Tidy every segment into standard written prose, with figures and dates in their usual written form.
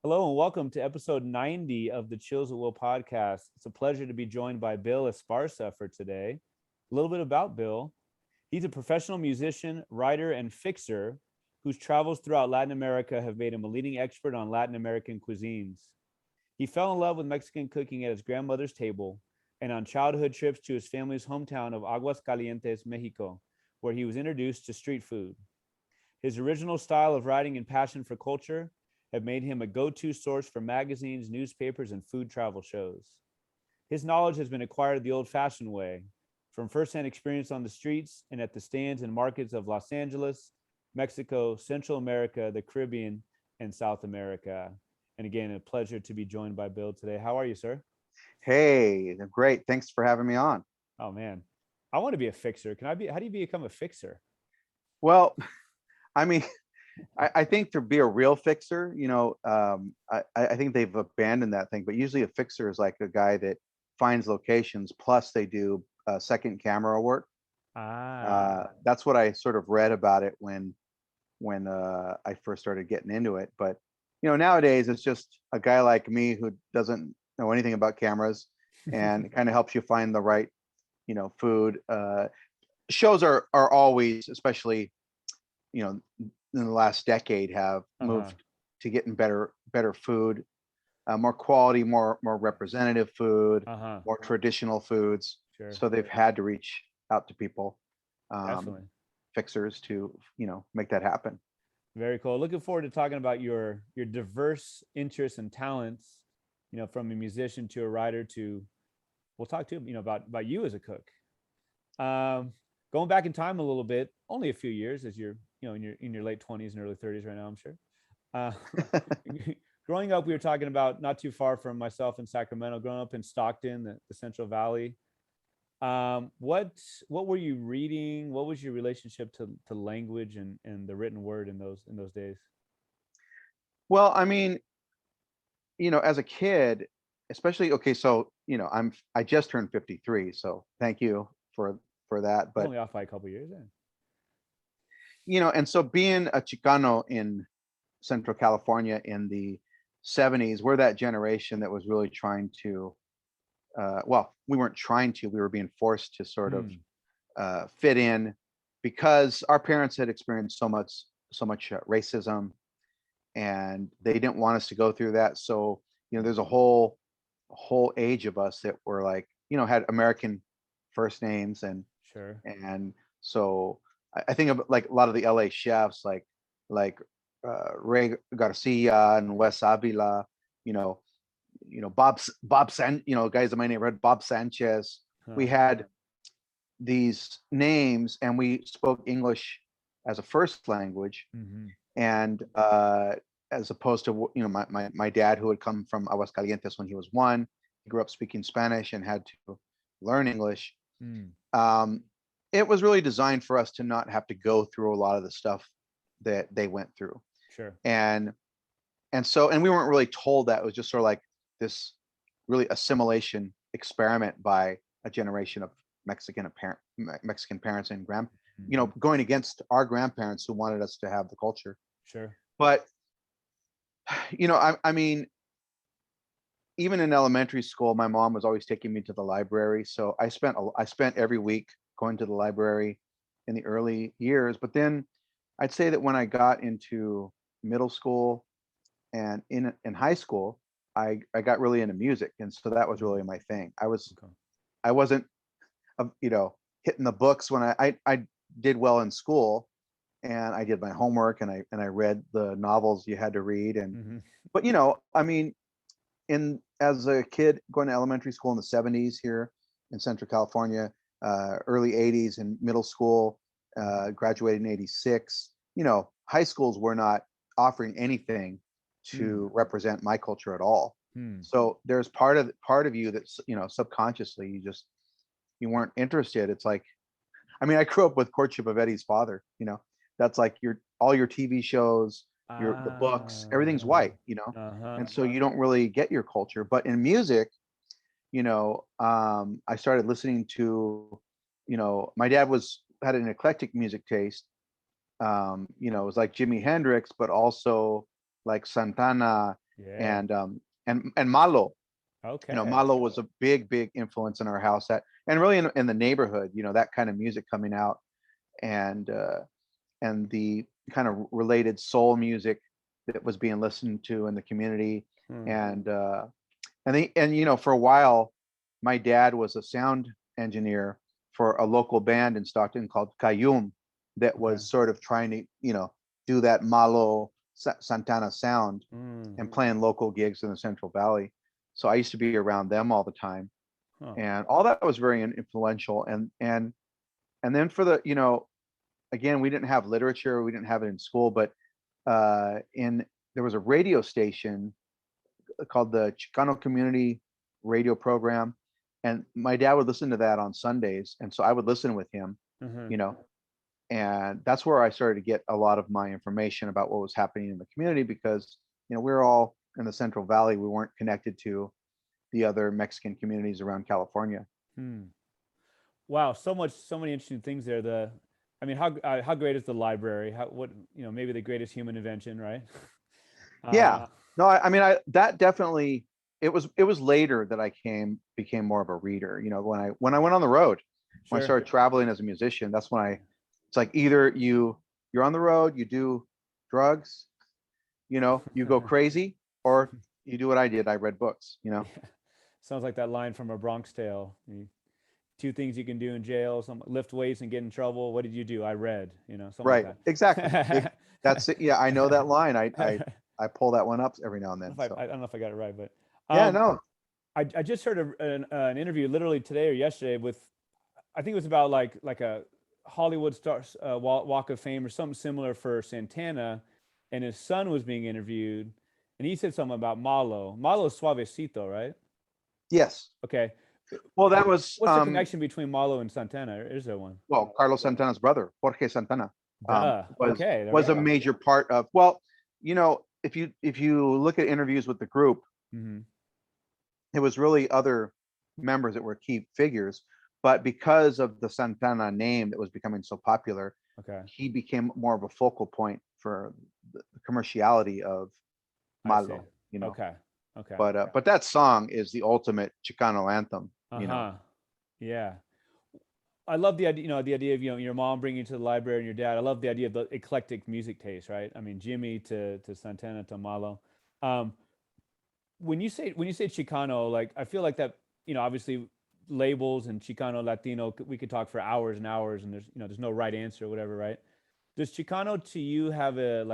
Hello and welcome to episode 90 of the Chills at Will podcast. It's a pleasure to be joined by Bill Esparza for today. A little bit about Bill. He's a professional musician, writer, and fixer whose travels throughout Latin America have made him a leading expert on Latin American cuisines. He fell in love with Mexican cooking at his grandmother's table and on childhood trips to his family's hometown of Aguascalientes, Mexico, where he was introduced to street food. His original style of writing and passion for culture have made him a go-to source for magazines, newspapers, and food travel shows. His knowledge has been acquired the old-fashioned way, from firsthand experience on the streets and at the stands and markets of Los Angeles, Mexico, Central America, the Caribbean, and South America. And again, a pleasure to be joined by Bill today. How are you, sir? Hey, great. Thanks for having me on. Oh man, I want to be a fixer. Can I be? How do you become a fixer? Well, I mean, I think to be a real fixer, I think they've abandoned that thing. But usually a fixer is like a guy that finds locations, plus they do second camera work. Ah, That's what I sort of read about it when I first started getting into it. But nowadays it's just a guy like me who doesn't know anything about cameras, and it kind of helps you find the right, food. Shows are always, especially, in the last decade, have uh-huh, moved to getting better food, more quality, more representative food, uh-huh. more traditional foods. Sure, So they've had to reach out to people, um, definitely. fixers, to make that happen. Very cool. Looking forward to talking about your diverse interests and talents. From a musician to a writer to we'll talk to about you as a cook. Um, Going back in time a little bit, only a few years, as you're in your late 20s and early 30s right now, I'm sure. Uh, Growing up, we were talking about not too far from myself in Sacramento. Growing up in Stockton, the Central Valley. What were you reading? What was your relationship to language and the written word in those days? Well, I mean, as a kid, especially, okay, so I just turned 53, so thank you for that. You're But only off by a couple of years, then. and so being a Chicano in Central California in the 70s, we're that generation that was really trying to, well, we weren't trying to, we were being forced to sort of Hmm. fit in, because our parents had experienced so much racism, and they didn't want us to go through that. So there's a whole age of us that were like, had American first names, Sure. and so I think of like a lot of the LA chefs, like Ray Garcia and Wes Avila, you know, Bob San, guys in my neighborhood, Bob Sanchez. We Huh. had these names, and we spoke English as a first language, Mm-hmm. and as opposed to my dad, who had come from Aguascalientes when he was one. He grew up speaking Spanish and had to learn English. Mm. um, it was really designed for us to not have to go through a lot of the stuff that they went through, Sure. and and we weren't really told that. It was just sort of like this really assimilation experiment by a generation of Mexican parents and Mm-hmm. going against our grandparents, who wanted us to have the culture. Sure. But I mean, even in elementary school, my mom was always taking me to the library. So I spent every week going to the library in the early years. But then I'd say that when I got into middle school and in high school, I got really into music, and so that was Mm. really my thing. I wasn't hitting the books when I did well in school, and I did my homework, and I read the novels you had to read. And Mm-hmm. but I mean, in as a kid going to elementary school in the 70s here in Central California, early 80s, and middle school, graduated in 86. High schools were not offering anything Mm. to represent my culture at all. Mm. So there's part of you that's subconsciously you weren't interested. It's like, I mean, I grew up with Courtship of Eddie's Father. That's like all your TV shows, the books, everything's Ah. white. Uh-huh. And so you don't really get your culture. But in music, I started listening to, my dad had an eclectic music taste. It was like Jimi Hendrix, but also like Santana Yeah. And Malo. Okay. Malo was a big influence in our house, that and really in the neighborhood, that kind of music coming out, and the kind of related soul music that was being listened to in the community. Hmm. And for a while, my dad was a sound engineer for a local band in Stockton called Cayum, that Okay. was sort of trying to do that Malo Santana sound, Mm. and playing local gigs in the Central Valley. So I used to be around them all the time, Huh. and all that was very influential. And then for the again, we didn't have literature, we didn't have it in school, but in there was a radio station called the Chicano Community Radio Program, and my dad would listen to that on Sundays, and so I would listen with him, Hmm. you know, and that's where I started to get a lot of my information about what was happening in the community, because we were all in the Central Valley. We weren't connected to the other Mexican communities around California. Hmm. Wow. So many interesting things there. I mean, how great is the library? What, maybe the greatest human invention, right? Yeah. Uh, No, I mean, I that definitely, it was later that I became more of a reader. When I went on the road, when I sure. started traveling as a musician, that's when it's like either you're on the road, you do drugs, you go crazy, or you do what I did. I read books. Yeah. Sounds like that line from A Bronx Tale. Two things you can do in jail: lift weights and get in trouble. What did you do? I read. Something Right. like Exactly. That's it. Yeah, I know that line. I that. I I pull that one up every now and then. So I don't know if I got it right, but yeah, um, no. I just heard an interview literally today or yesterday with, I think it was about like a Hollywood stars Walk of Fame or something similar for Santana, and his son was being interviewed, and he said something about Malo. Malo is suavecito, right? Yes. Okay. Well, that was What's the connection between Malo and Santana? Is there one? well, Carlos Santana's brother, Jorge Santana, Duh. was Okay, there we was a go. major part of. Well, if you look at interviews with the group, Hmm. it was really other members that were key figures, but because of the Santana name that was becoming so popular, Okay, he became more of a focal point for the commerciality of I see. Malo. You know, Okay, okay. but that song is the ultimate Chicano anthem. Uh-huh. Yeah. I love the idea, the idea of, your mom bringing you to the library and your dad. I love the idea of the eclectic music taste, right? I mean, Jimmy to Santana to Malo. Um, when you say Chicano, like I feel like that, obviously labels and Chicano, Latino, we could talk for hours and hours, and there's no right answer or whatever, right? Does Chicano to you have a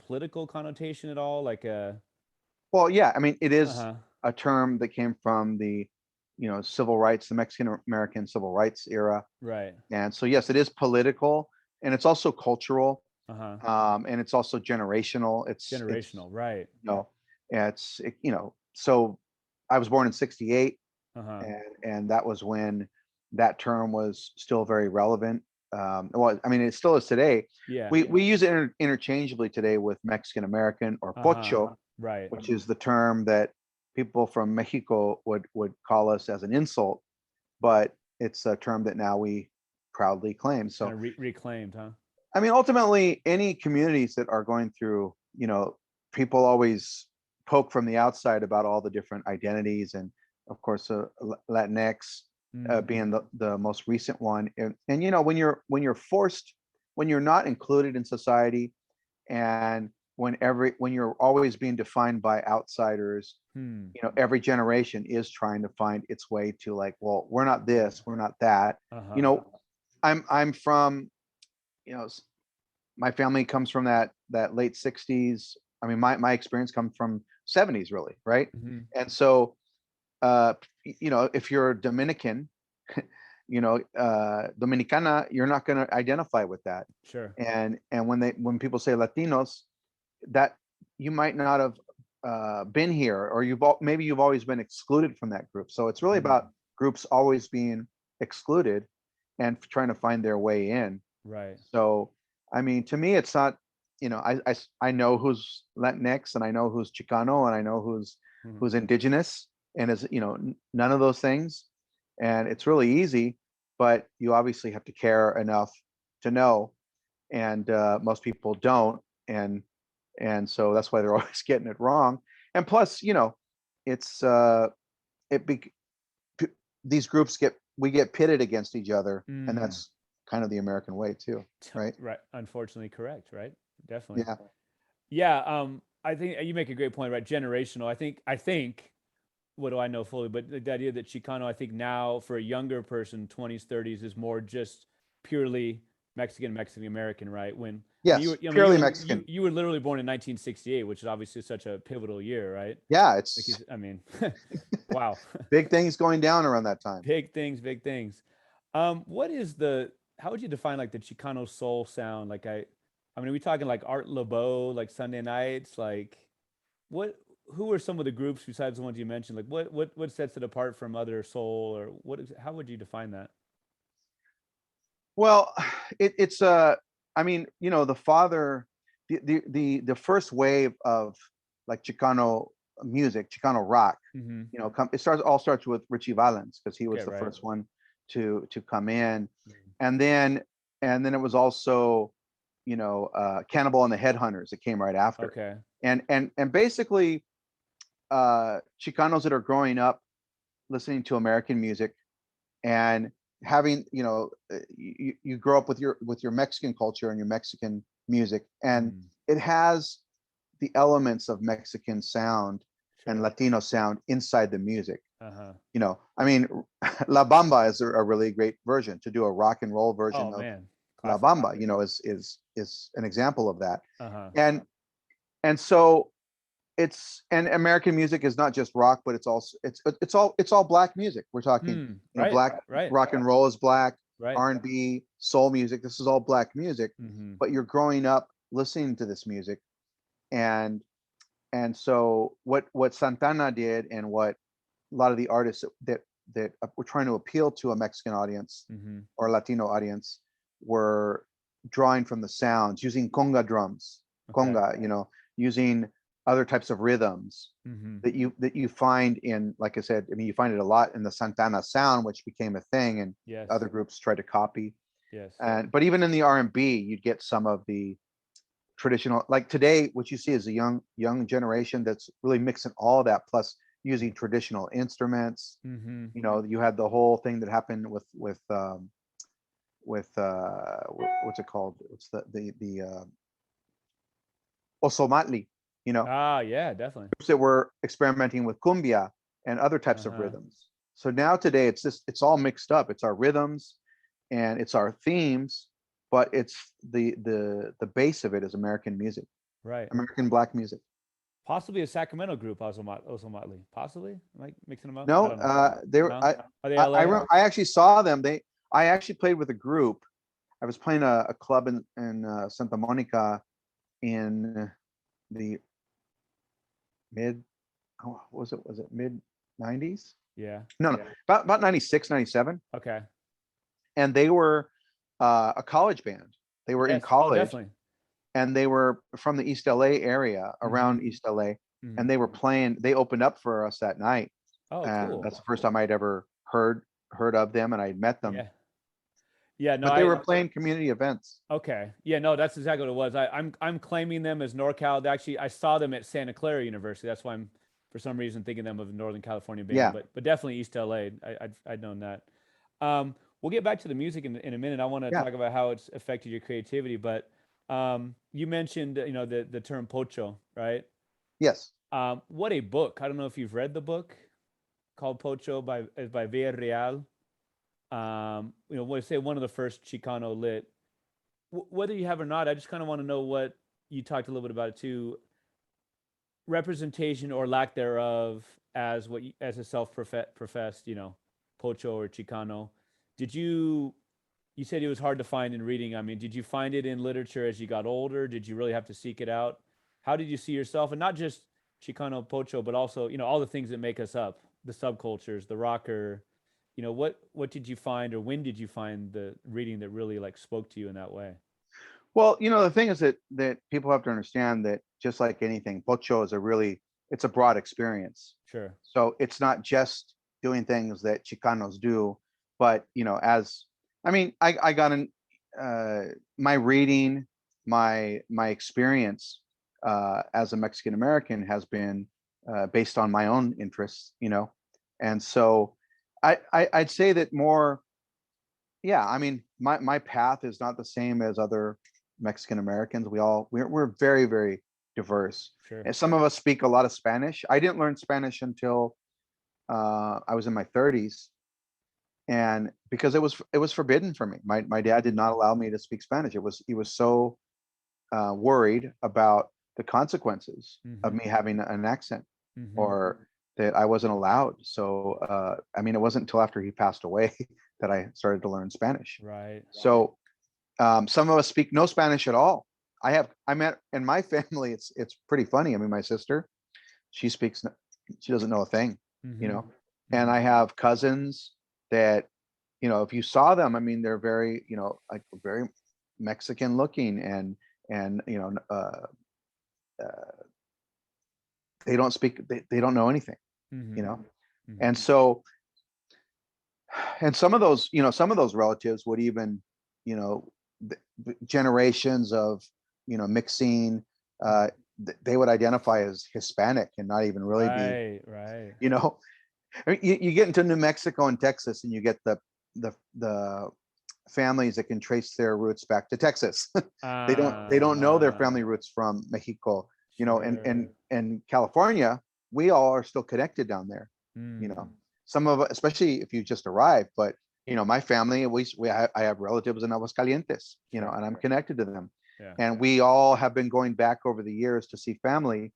political connotation at all? Like a Well, yeah, I mean, it is uh-huh. a term that came from the, civil rights, the Mexican American civil rights era. Right. And so, yes, it is political, and it's also cultural, Uh-huh. and it's also generational. It's Generational, right. you know, so I was born in '68, Uh-huh. and that was when that term was still very relevant. Well, I mean, it still is today. Yeah. We use it interchangeably today with Mexican American or Uh-huh. Pocho, Right. which is the term that people from Mexico would call us as an insult, but it's a term that now we proudly claim. Kind So, of reclaimed, huh? I mean, ultimately, any communities that are going through, people always poke from the outside about all the different identities, and of course, Latinx Mm. being the most recent one. And when you're not included in society, and when you're always being defined by outsiders, Hmm. every generation is trying to find its way to, like, well, we're not this, we're not that. you Uh-huh. know I'm from, you know my family comes from that late '60s. I mean, my experience comes from '70s, really, right? Hmm. And so, uh if you're Dominican, Dominicana, you're not going to identify with that. Sure. And when people say Latinos, that you might not have been here, or maybe you've always been excluded from that group. So it's really Hmm. about groups always being excluded and trying to find their way in. Right. So, I mean, to me, it's not, I know who's Latinx, and I know who's Chicano, and I know Hmm. who's indigenous, and is, none of those things. And it's really easy, but you obviously have to care enough to know. And most people don't. And so that's why they're always getting it wrong. and plus, it's it be, these groups we get pitted against each other, and that's kind of the American way too, right? Right. Unfortunately, correct. Right. Definitely. Yeah. Yeah. I think you make a great point, right? Generational. I think, what do I know fully, but the idea that Chicano, I think now for a younger person, 20s, 30s, is more just purely Mexican American, right? When you Yes, were, I mean, purely Mexican. you were literally born in 1968, which is obviously such a pivotal year, right? Yeah, Like it's I mean, wow. big things going down around that time. Big things, big things. What is how would you define like the Chicano soul sound? I mean, are we talking like Art LeBeau, like Sunday nights? Like what, who are some of the groups besides the ones you mentioned? Like what sets it apart from other soul, or how would you define that? Well, it's I mean, the father, the first wave of like Chicano music, Chicano rock, Mm-hmm. it starts with Richie Valens, because he Okay, was the right. first one to come in, Mhm. and then it was also, Cannibal and the Headhunters that came right after, Okay. and basically, Chicanos that are growing up listening to American music, and having, you grow up with your Mexican culture and your Mexican music, and Mm, it has the elements of Mexican sound and sure. Latino sound inside the music. Uh-huh. I mean, La Bamba is a really great version. To do a rock and roll Oh version of man. La Classic. Bamba, is an example of that. Uh-huh. And so and American music is not just rock, but it's all black music. We're talking, Right. black Right. rock and roll is black, Right. R&B, soul music. This is all black music, Mm-hmm. but you're growing up listening to this music, and so what Santana did, and what a lot of the artists that were trying to appeal to a Mexican audience Mm-hmm. or Latino audience were drawing from the sounds, using conga drums, Okay. conga, using other types of rhythms Mm-hmm. that you find in, like I said, I mean, you find it a lot in the Santana sound, which became a thing, and Yes. other groups tried to copy. Yes. But even in the R&B, you'd get some of the traditional, like today, what you see is a young generation that's really mixing all that, plus using traditional instruments. Mm-hmm. You had the whole thing that happened with what's it called? What's the Osomatli, Ah, yeah, definitely. groups that were experimenting with cumbia and other types of Uh-huh. rhythms. So now today it's all mixed up. It's our rhythms and it's our themes, but it's the base of it is American music, Right. American black music. Possibly a Sacramento group, Ozomatli. Possibly. Am I mixing them up? I No, don't know. they were No? Are they I LA? I actually saw them. I actually played with a group. I was playing a club in Santa Monica in the mid, oh, was it mid 90s? Yeah. No, about 96, 97. Okay. And they were a college band. They were in Yes. Oh, college, definitely. and they were from the East LA area, Mm-hmm. around East LA, Mm-hmm. and they opened up for us that night. Oh, And cool. that's the first time I'd ever heard of them, and I'd met them. Yeah. Yeah. No, But they were playing community events. okay. Yeah, no, that's exactly what it was. I'm claiming them as NorCal. Actually, I saw them at Santa Clara University. That's why I'm for some reason thinking them of a Northern California band, Yeah. but definitely East LA. I'd known that. We'll get back to the music in a minute. I want to Yeah. talk about how it's affected your creativity, but you mentioned the term Pocho, right? Yes. What a book! I don't know if you've read the book called Pocho by Villarreal. We'll say one of the first Chicano lit. Whether you have or not, I just kind of want to know what you talked a little bit about it too. Representation or lack thereof as as a self-professed, Pocho or Chicano. Did you said it was hard to find in reading. I mean, did you find it in literature as you got older? Did you really have to seek it out? How did you see yourself, and not just Chicano Pocho, but also all the things that make us up, the subcultures, the rocker. What did you find, or when did you find the reading that really like spoke to you in that way? Well, the thing is that people have to understand that, just like anything, Pocho is it's a broad experience. Sure. So it's not just doing things that Chicanos do, but as I mean, I got in my reading, my experience as a Mexican American has been based on my own interests, and so I'd say that more. Yeah, I mean, my path is not the same as other Mexican Americans. We're very, very diverse. Sure. And some of us speak a lot of Spanish. I didn't learn Spanish until I was in my 30s, and because it was forbidden for me. My dad did not allow me to speak Spanish. He was so worried about the consequences of Mm-hmm. me having an accent, Mm-hmm. or that I wasn't allowed. So I mean, it wasn't until after he passed away that I started to learn Spanish. Right. So some of us speak no Spanish at all. I met in my family. It's pretty funny. I mean, my sister, she speaks, she doesn't know a thing, you Mm-hmm. know. And Mm-hmm. I have cousins that, if you saw them, I mean, they're very, like very Mexican looking, and they don't speak, they don't know anything, you Mm-hmm. know. Mm-hmm. And so, and some of those relatives would even, you know, generations of, mixing, uh, they would identify as Hispanic and not even really be, Right. Right. you know. I mean, you get into New Mexico and Texas, and you get the families that can trace their roots back to Texas. They don't know their Uh, family roots from Mexico, and sure. California. We all are still connected down there, you know. Mm. Some of, especially if you just arrived, but my family, I have relatives in Aguascalientes, Sure. and I'm connected to them, Yeah. and we all have been going back over the years to see family,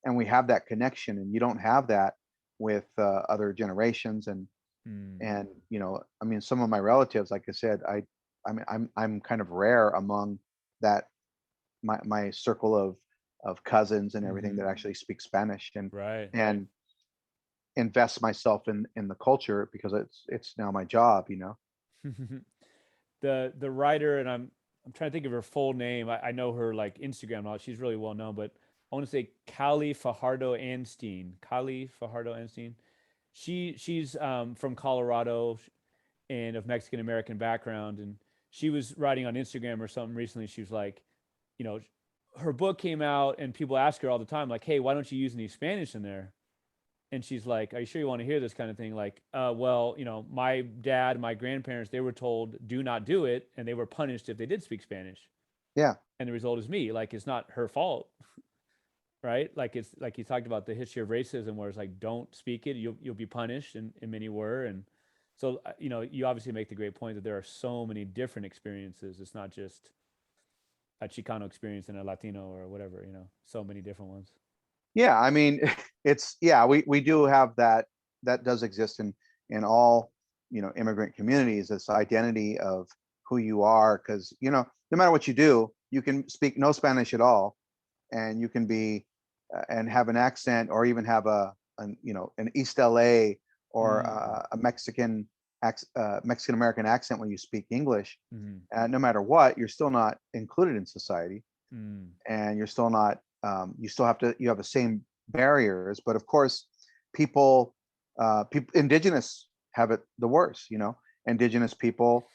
and we have that connection, and you don't have that with other generations. Mm. And I mean, some of my relatives, like I said, I'm kind of rare among that, my circle of cousins and everything, Mm-hmm. that actually speak Spanish, Right. and invest myself in the culture, because it's now my job. The writer, and I'm trying to think of her full name. I know her like Instagram now. She's really well known, but I want to say Cali Fajardo Anstein. Cali Fajardo Anstein. She's from Colorado and of Mexican American background, and she was writing on Instagram or something recently. She was like, you know, her book came out, and people ask her all the time, like, "Hey, why don't you use any Spanish in there?" And she's like, "Are you sure you want to hear this kind of thing?" Like, well, my dad, my grandparents, they were told do not do it, and they were punished if they did speak Spanish. Yeah. And the result is me. Like, it's not her fault, right? Like, it's like you talked about the history of racism, where it's like, don't speak it, you'll be punished, and many were. And so, you obviously make the great point that there are so many different experiences. It's not just a Chicano experience and a Latino or whatever. So many different ones. Yeah, I mean, yeah, we do have that. That does exist in all, immigrant communities, this identity of who you are, because no matter what you do, you can speak no Spanish at all, and you can be and have an accent, or even have an East LA, or Mm. a Mexican American accent when you speak English. Mm-hmm. No matter what, you're still not included in society, Mm. and you're still not, you have the same barriers. But of course, people indigenous have it the worst. Indigenous people,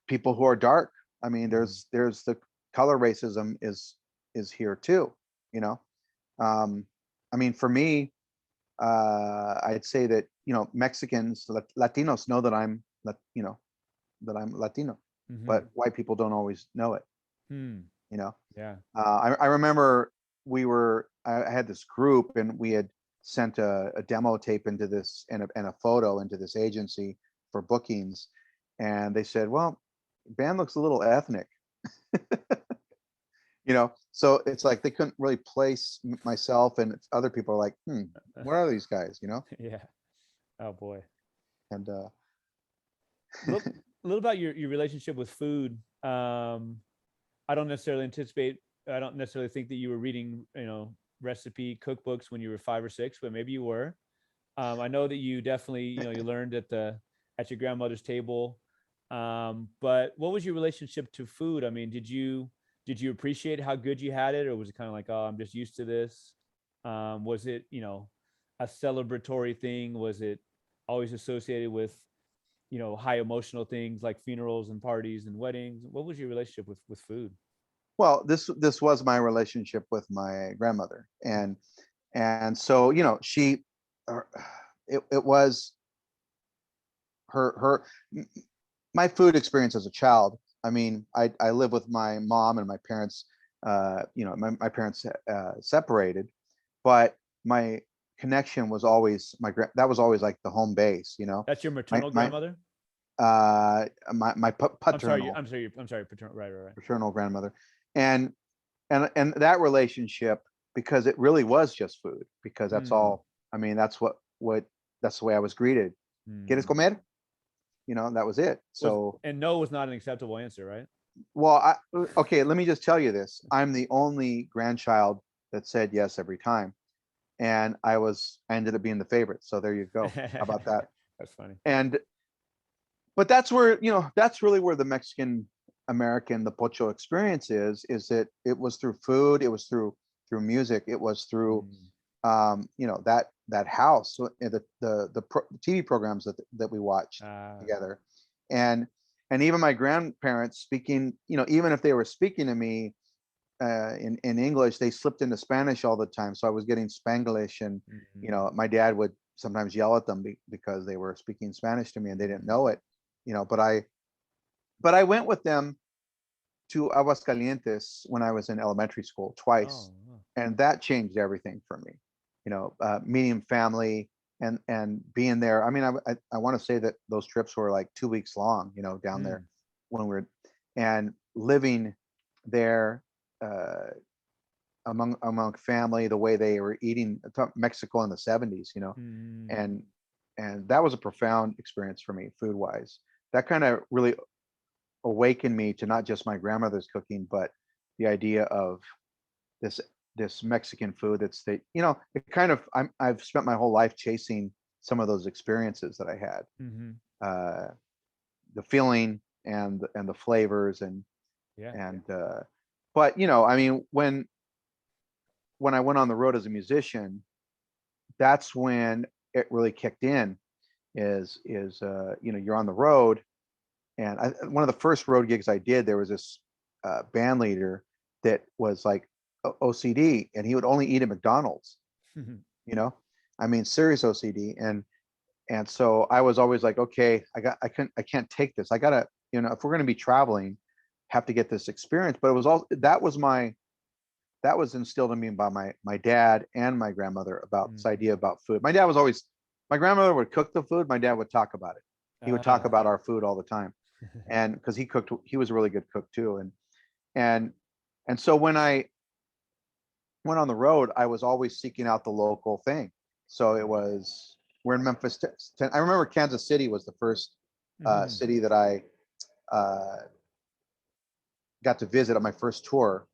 people who are dark. I mean, Mm-hmm. there's the color racism is here too. you know um I mean, for me, I'd say that Mexicans, Latinos know that that I'm Latino, Mm-hmm. but white people don't always know it. Hmm. you know Yeah. I remember, I had this group, and we had sent a demo tape into this, and a photo into this agency for bookings, and they said, "Well, band looks a little ethnic." So it's like they couldn't really place myself, and other people are like, what are these guys? Yeah. Oh boy. And A little about your relationship with food. I don't necessarily anticipate. I don't necessarily think that you were reading, recipe cookbooks when you were 5 or 6, but maybe you were. I know that you definitely, you learned at your grandmother's table. But what was your relationship to food? I mean, did you appreciate how good you had it, or was it kind of like, oh, I'm just used to this? Was it, a celebratory thing? Was it always associated with, high emotional things like funerals and parties and weddings? What was your relationship with food? well, this was my relationship with my grandmother, and And so, she, her- it was her my food experience as a child. I mean, I live with my mom and my parents. My parents separated, but my connection was always that was always like the home base. That's your My maternal my grandmother? my paternal I'm sorry, paternal. Right. paternal grandmother, and and that relationship, because it really was just food, because that's Mm, all. I mean, what that's the way I was greeted. ¿Quieres mm. comer? That was it. So, And no was not an acceptable answer, right? well, okay, let me just tell you this. I'm the only grandchild that said yes every time. And I ended up being the favorite. So there you go. How about that? That's funny. And, but that's where, that's really where the Mexican American, the Pocho experience is that it was through food, it was through music, it was through, Mm. that house, so, the TV programs that we watched Uh, together, and even my grandparents speaking, even if they were speaking to me in English, they slipped into Spanish all the time, so I was getting Spanglish, and mm, my dad would sometimes yell at them because they were speaking Spanish to me and they didn't know it, but I went with them to Aguascalientes when I was in elementary school twice, oh, oh. and that changed everything for me. Meeting family and being there. I mean, I want to say that those trips were like 2 weeks long. Down there Mm, when we were, and living there among family, the way they were eating Mexico in the 70s. mm. And that was a profound experience for me, food wise. That kind of really awakened me to not just my grandmother's cooking, but the idea of this Mexican food that's it kind of I've spent my whole life chasing some of those experiences that I had. Hmm. Uh, the feeling and the flavors Yeah. and but I mean, when I went on the road as a musician, that's when it really kicked in. Is you're on the road, and one of the first road gigs I did, there was this band leader that was like OCD, and he would only eat at McDonald's. You know, I mean, serious OCD, and so I was always like, okay, I can't take this. I gotta, if we're gonna be traveling, have to get this experience. But it was all that was instilled in me by my dad and my grandmother about this Mm. idea about food. My grandmother would cook the food. My dad would talk about it. He would talk Ah. about our food all the time, and because he was a really good cook too, and and so when I went on the road, I was always seeking out the local thing. So it was we're in Memphis. I remember Kansas City was the first Mhm. city that I uh, got to visit on my first tour,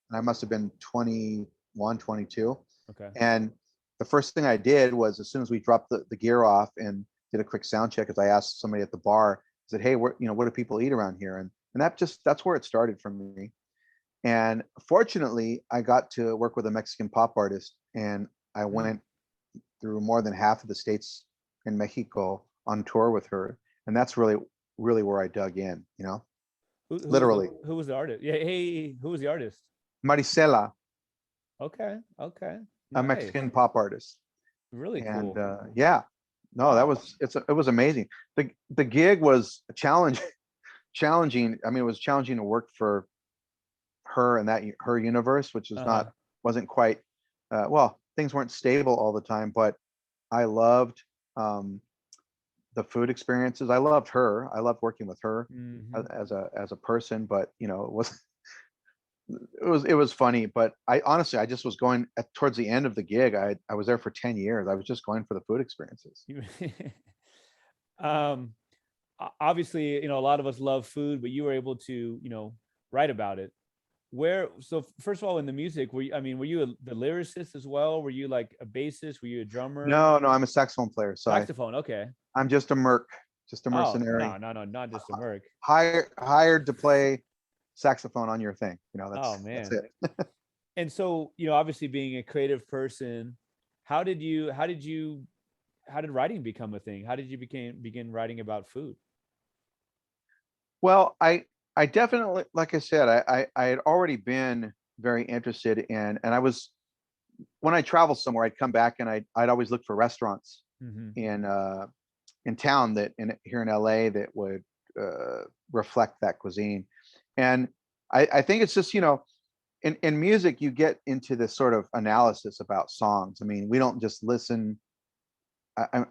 and I must have been 21, 22. Okay. And the first thing I did was, as soon as we dropped the gear off and did a quick sound check, as I asked somebody at the bar, I said, "Hey, what do people eat around here?" And that's where it started for me. And fortunately, I got to work with a Mexican pop artist, and I Mm. went through more than half of the states in Mexico on tour with her, and that's really where I dug in. Literally. Who was the artist? Yeah. Hey, who was the artist? Maricela, Okay. Okay. a Nice. Mexican pop artist. Really And cool. yeah, no, Wow. it was amazing. The gig was a challenge, challenging. I mean, it was challenging to work for her and her universe, which is Uh-huh. wasn't quite well, things weren't stable all the time, but I loved um, the food experiences. I loved her. I loved working with her Hmm. as a person, but it was funny. But I honestly, I just was going towards the end of the gig. I was there for 10 years. I was just going for the food experiences. um Obviously, a lot of us love food, but you were able to, write about it. So first of all, in the music, were you the lyricist as well? Were you like a bassist? Were you a drummer? No, no, I'm a saxophone player, so Saxophone, okay. I'm just a merc, just a Oh, mercenary, no, no, no, not just a merc. hired to play saxophone on your thing. Oh That's man. it. And so, obviously being a creative person, how did you how did writing become a thing? How did you begin writing about food? Well, I definitely, like I said, I had already been very interested in, and I was when I travel somewhere, I'd come back and I'd always look for restaurants Mm-hmm. in town here in LA that would reflect that cuisine. And I think it's just, in music, you get into this sort of analysis about songs. I mean, we don't just listen. I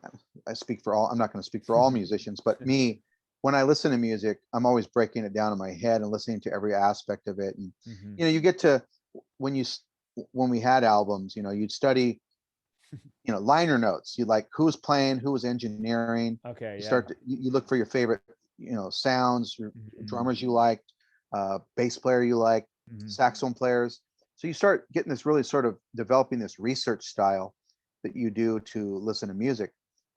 speak for all, I'm not going to speak for all musicians, but me, when I listen to music, I'm always breaking it down in my head and listening to every aspect of it. And, Mm-hmm. you get to, when when we had albums, you'd study, liner notes. You like who was playing, who was engineering. Okay. You Yeah. start to, you look for your favorite, sounds, your Mm-hmm. drummers you liked, bass player you liked, Mm-hmm. saxophone players. So you start getting this really sort of developing this research style that you do to listen to music.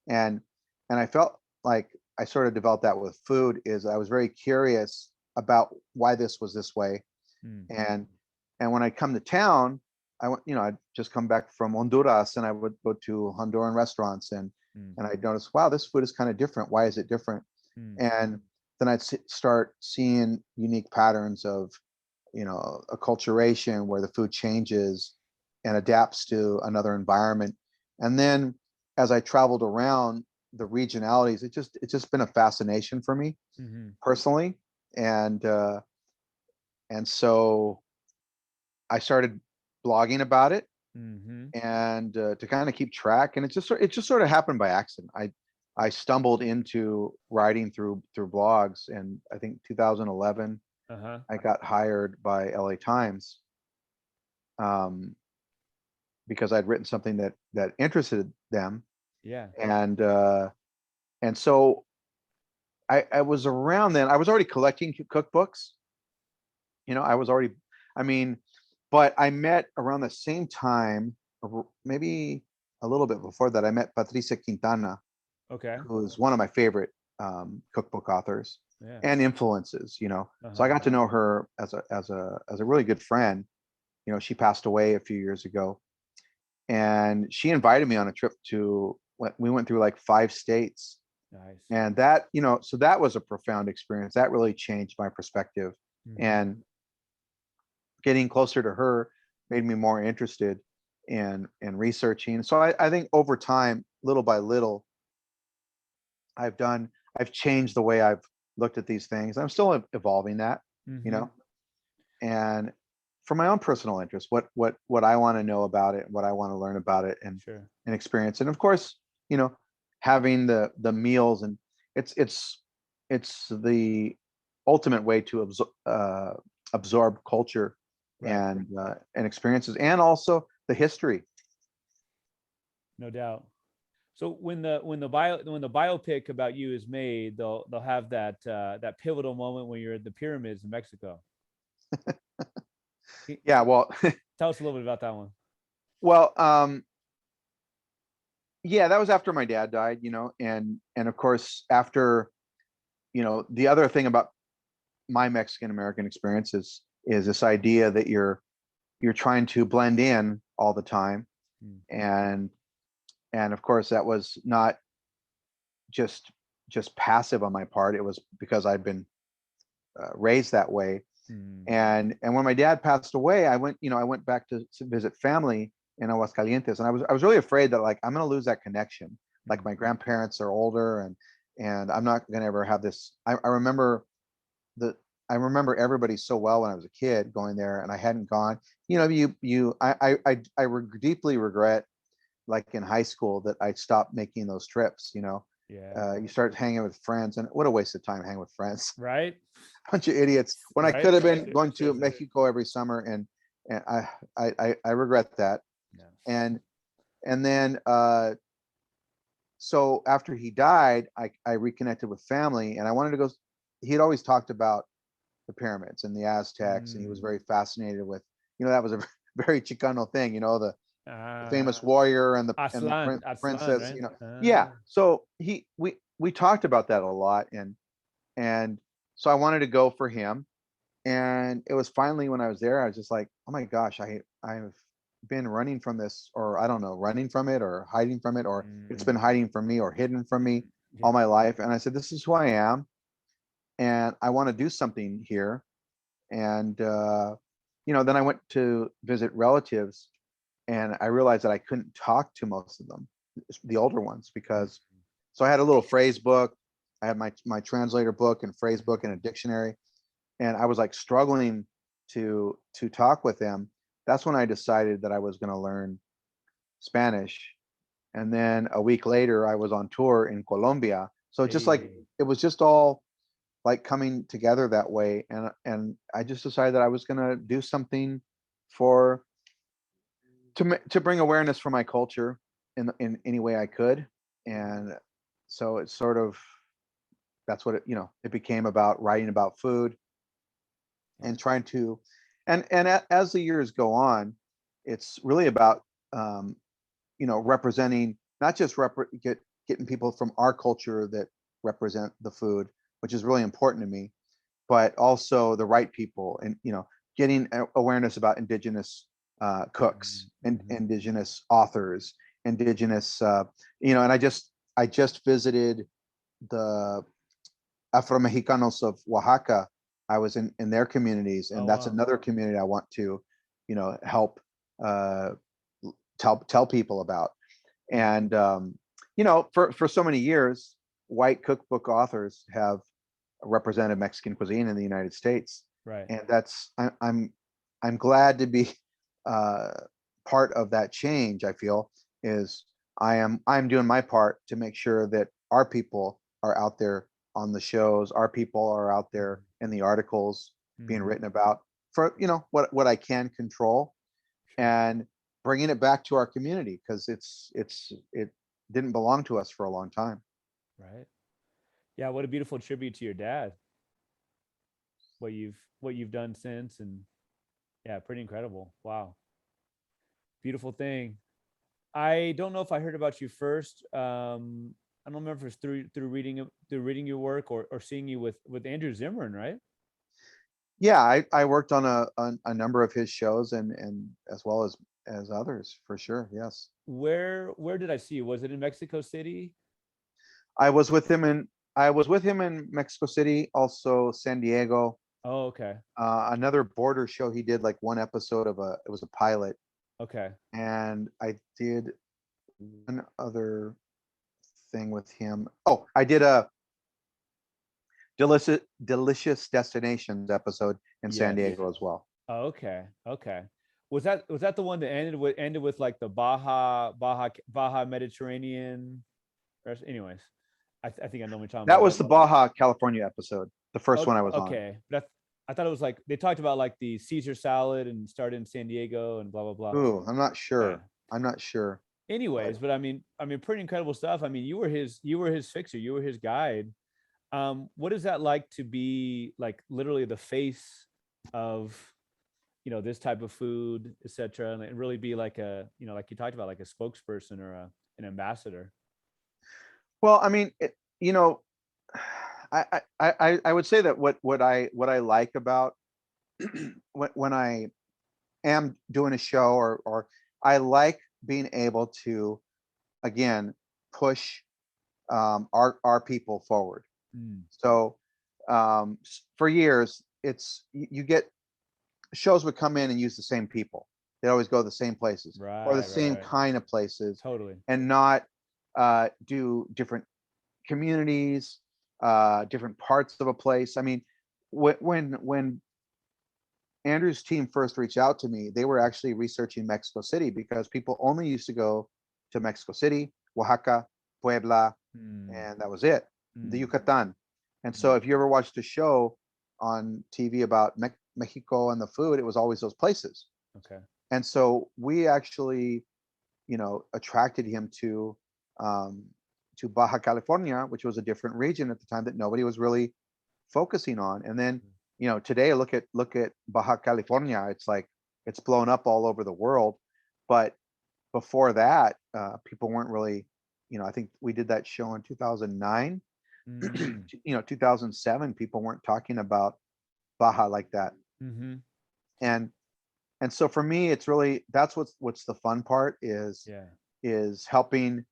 And I felt like I sort of developed that with food. Is I was very curious about why this was this way. Mm. And when I come to town, I went, I'd just come back from Honduras, and I would go to Honduran restaurants, and Mm. I'd notice, wow, this food is kind of different. Why is it different? Mm. And then I'd start seeing unique patterns of, acculturation, where the food changes and adapts to another environment. And then as I traveled around the regionalities, it's just been a fascination for me Mm-hmm. personally. And so I started blogging about it, Mm-hmm. and to kind of keep track. And it just sort of happened by accident. I stumbled into writing through blogs, and I think 2011 Uh-huh. I got hired by LA Times, um, because I'd written something that interested them. Yeah. And so I was around then. I was already collecting cookbooks. I was already, I mean, but I met around the same time, or maybe a little bit before that, I met Patricia Quintana, Okay. who is one of my favorite cookbook authors Yeah. and influences. So I Uh-huh. got to know her as a really good friend. She passed away a few years ago, and she invited me on a trip to. We went through like 5 states, Nice. and that, so that was a profound experience. That really changed my perspective, Mm-hmm. and getting closer to her made me more interested in researching. So I think over time, little by little, I've done, I've changed the way I've looked at these things. I'm still evolving that, you Mm-hmm. know, and for my own personal interest, what I want to know about it, what I want to learn about it, Sure. and experience. And of course, you know, having the meals, and it's it's it's the ultimate way to absorb culture Right. and experiences, and also the history. No doubt. So when the biopic about you is made, they'll have that pivotal moment when you're at the pyramids in Mexico. Yeah, well, Tell us a little bit about that one. well, yeah, that was after my dad died, and of course after, the other thing about my Mexican American experience is this idea that you're trying to blend in all the time, Mm. and of course that was not just passive on my part. It was because I'd been raised that way. Mm. And when my dad passed away, I went back to visit family in Aguascalientes, and I was really afraid that, like, I'm going to lose that connection. Like, Mm. my grandparents are older, and I'm not going to ever have this. I remember the I remember everybody so well when I was a kid going there, and I hadn't gone. Deeply regret, like in high school, that I stopped making those trips. Yeah. You start hanging with friends, and what a waste of time hanging with friends. Right. Bunch of idiots. When I Right. could have been going to Seriously. Mexico every summer, and I regret that. Yeah. And then so after he died, I reconnected with family, and I wanted to go. He'd always talked about the pyramids and the Aztecs, and he was Mm. very fascinated with, that was a very Chicano thing, the Ah, famous warrior and the Aslan, princess, right? yeah. So we talked about that a lot, and so I wanted to go for him. And it was finally when I was there, I was just like, oh my gosh, I've been running from this, or I don't know, running from it or hiding from it, or it's been Mm. hiding from me or hidden from me Yeah. all my life. And I said, this is who I am, and I want to do something here. And then I went to visit relatives and I realized that I couldn't talk to most of them, the older ones, because so I had a little phrase book. I had my translator book and phrase book and a dictionary, and I was like struggling to talk with them. That's when I decided that I was going to learn Spanish. And then a week later, I was on tour in Colombia. So just like Hey. it was just all like coming together that way, and I just decided that I was going to do something for to bring awareness for my culture in any way I could. And so it's sort of that's what it became about writing about food and trying to as the years go on, it's really about representing not just getting people from our culture that represent the food, which is really important to me, but also the right people, and getting awareness about indigenous cooks and Mm-hmm. indigenous authors, indigenous and I just visited the Afro Mexicanos of Oaxaca. I was in their communities, Oh and that's wow. another community I want to help uh, tell people about. And for so many years, white cookbook authors have represented Mexican cuisine in the United States, Right. and I'm glad to be uh, part of that change. I feel is I'm doing my part to make sure that our people are out there on the shows. Our people are out there in the articles being Mm-hmm. written about for what I can control, Sure. and bringing it back to our community, because it didn't belong to us for a long time. Right. Yeah. What a beautiful tribute to your dad. What you've done since, and yeah, pretty incredible. Wow. Beautiful thing. I don't know if I heard about you first. I don't remember if it's through reading your work, or seeing you with Andrew Zimmern, right? Yeah, I worked on a number of his shows, and as well as others, for sure. Yes, Where did I see you? Was it in Mexico City? I was with him in I was with him in Mexico City, also San Diego. Oh, okay. Another border show he did, like one episode of it was a pilot, Okay. and I did one other thing with him. Oh, I did a delicious destinations episode in San Yes. Diego as well. Oh, okay. Okay. Was that the one that ended with like the Baja Mediterranean? Anyways, I think I know what you're talking That about. was But the Baja California episode, the first okay, one I was on. okay. But I thought it was like they talked about like the Caesar salad and started in San Diego and blah blah blah. Ooh, I'm not Yeah. sure. I'm not sure, but Anyways, but I mean, pretty incredible stuff. I mean, you were his fixer, you were his guide. What is that like to be like literally the face of this type of food, etc., and really be like like you talked about, like a spokesperson or an ambassador? well, I mean, I would say that what I like about when I am doing a show, or I like being able to again push our people forward. Mm, So for years, you get shows would come in and use the same people. They always go to the same places or the right, right, same right. kind of places, Totally. and not do different communities, different parts of a place. I mean, when Andrew's team first reached out to me, they were actually researching Mexico City, because people only used to go to Mexico City, Oaxaca, Puebla, Mm, and that was it, the mm, Yucatan. And so mm. if you ever watched a show on TV about Mexico and the food, it was always those places. Okay. And so we actually, attracted him um, to Baja California, which was a different region at the time that nobody was really focusing on. And then, today look at Baja California. It's like it's blown up all over the world. But before that, people weren't really, I think we did that show in 2009. Mm, 2007, people weren't talking about Baja like that. mm-hmm. And and so for me, it's really that's what's the fun part is Yeah. is helping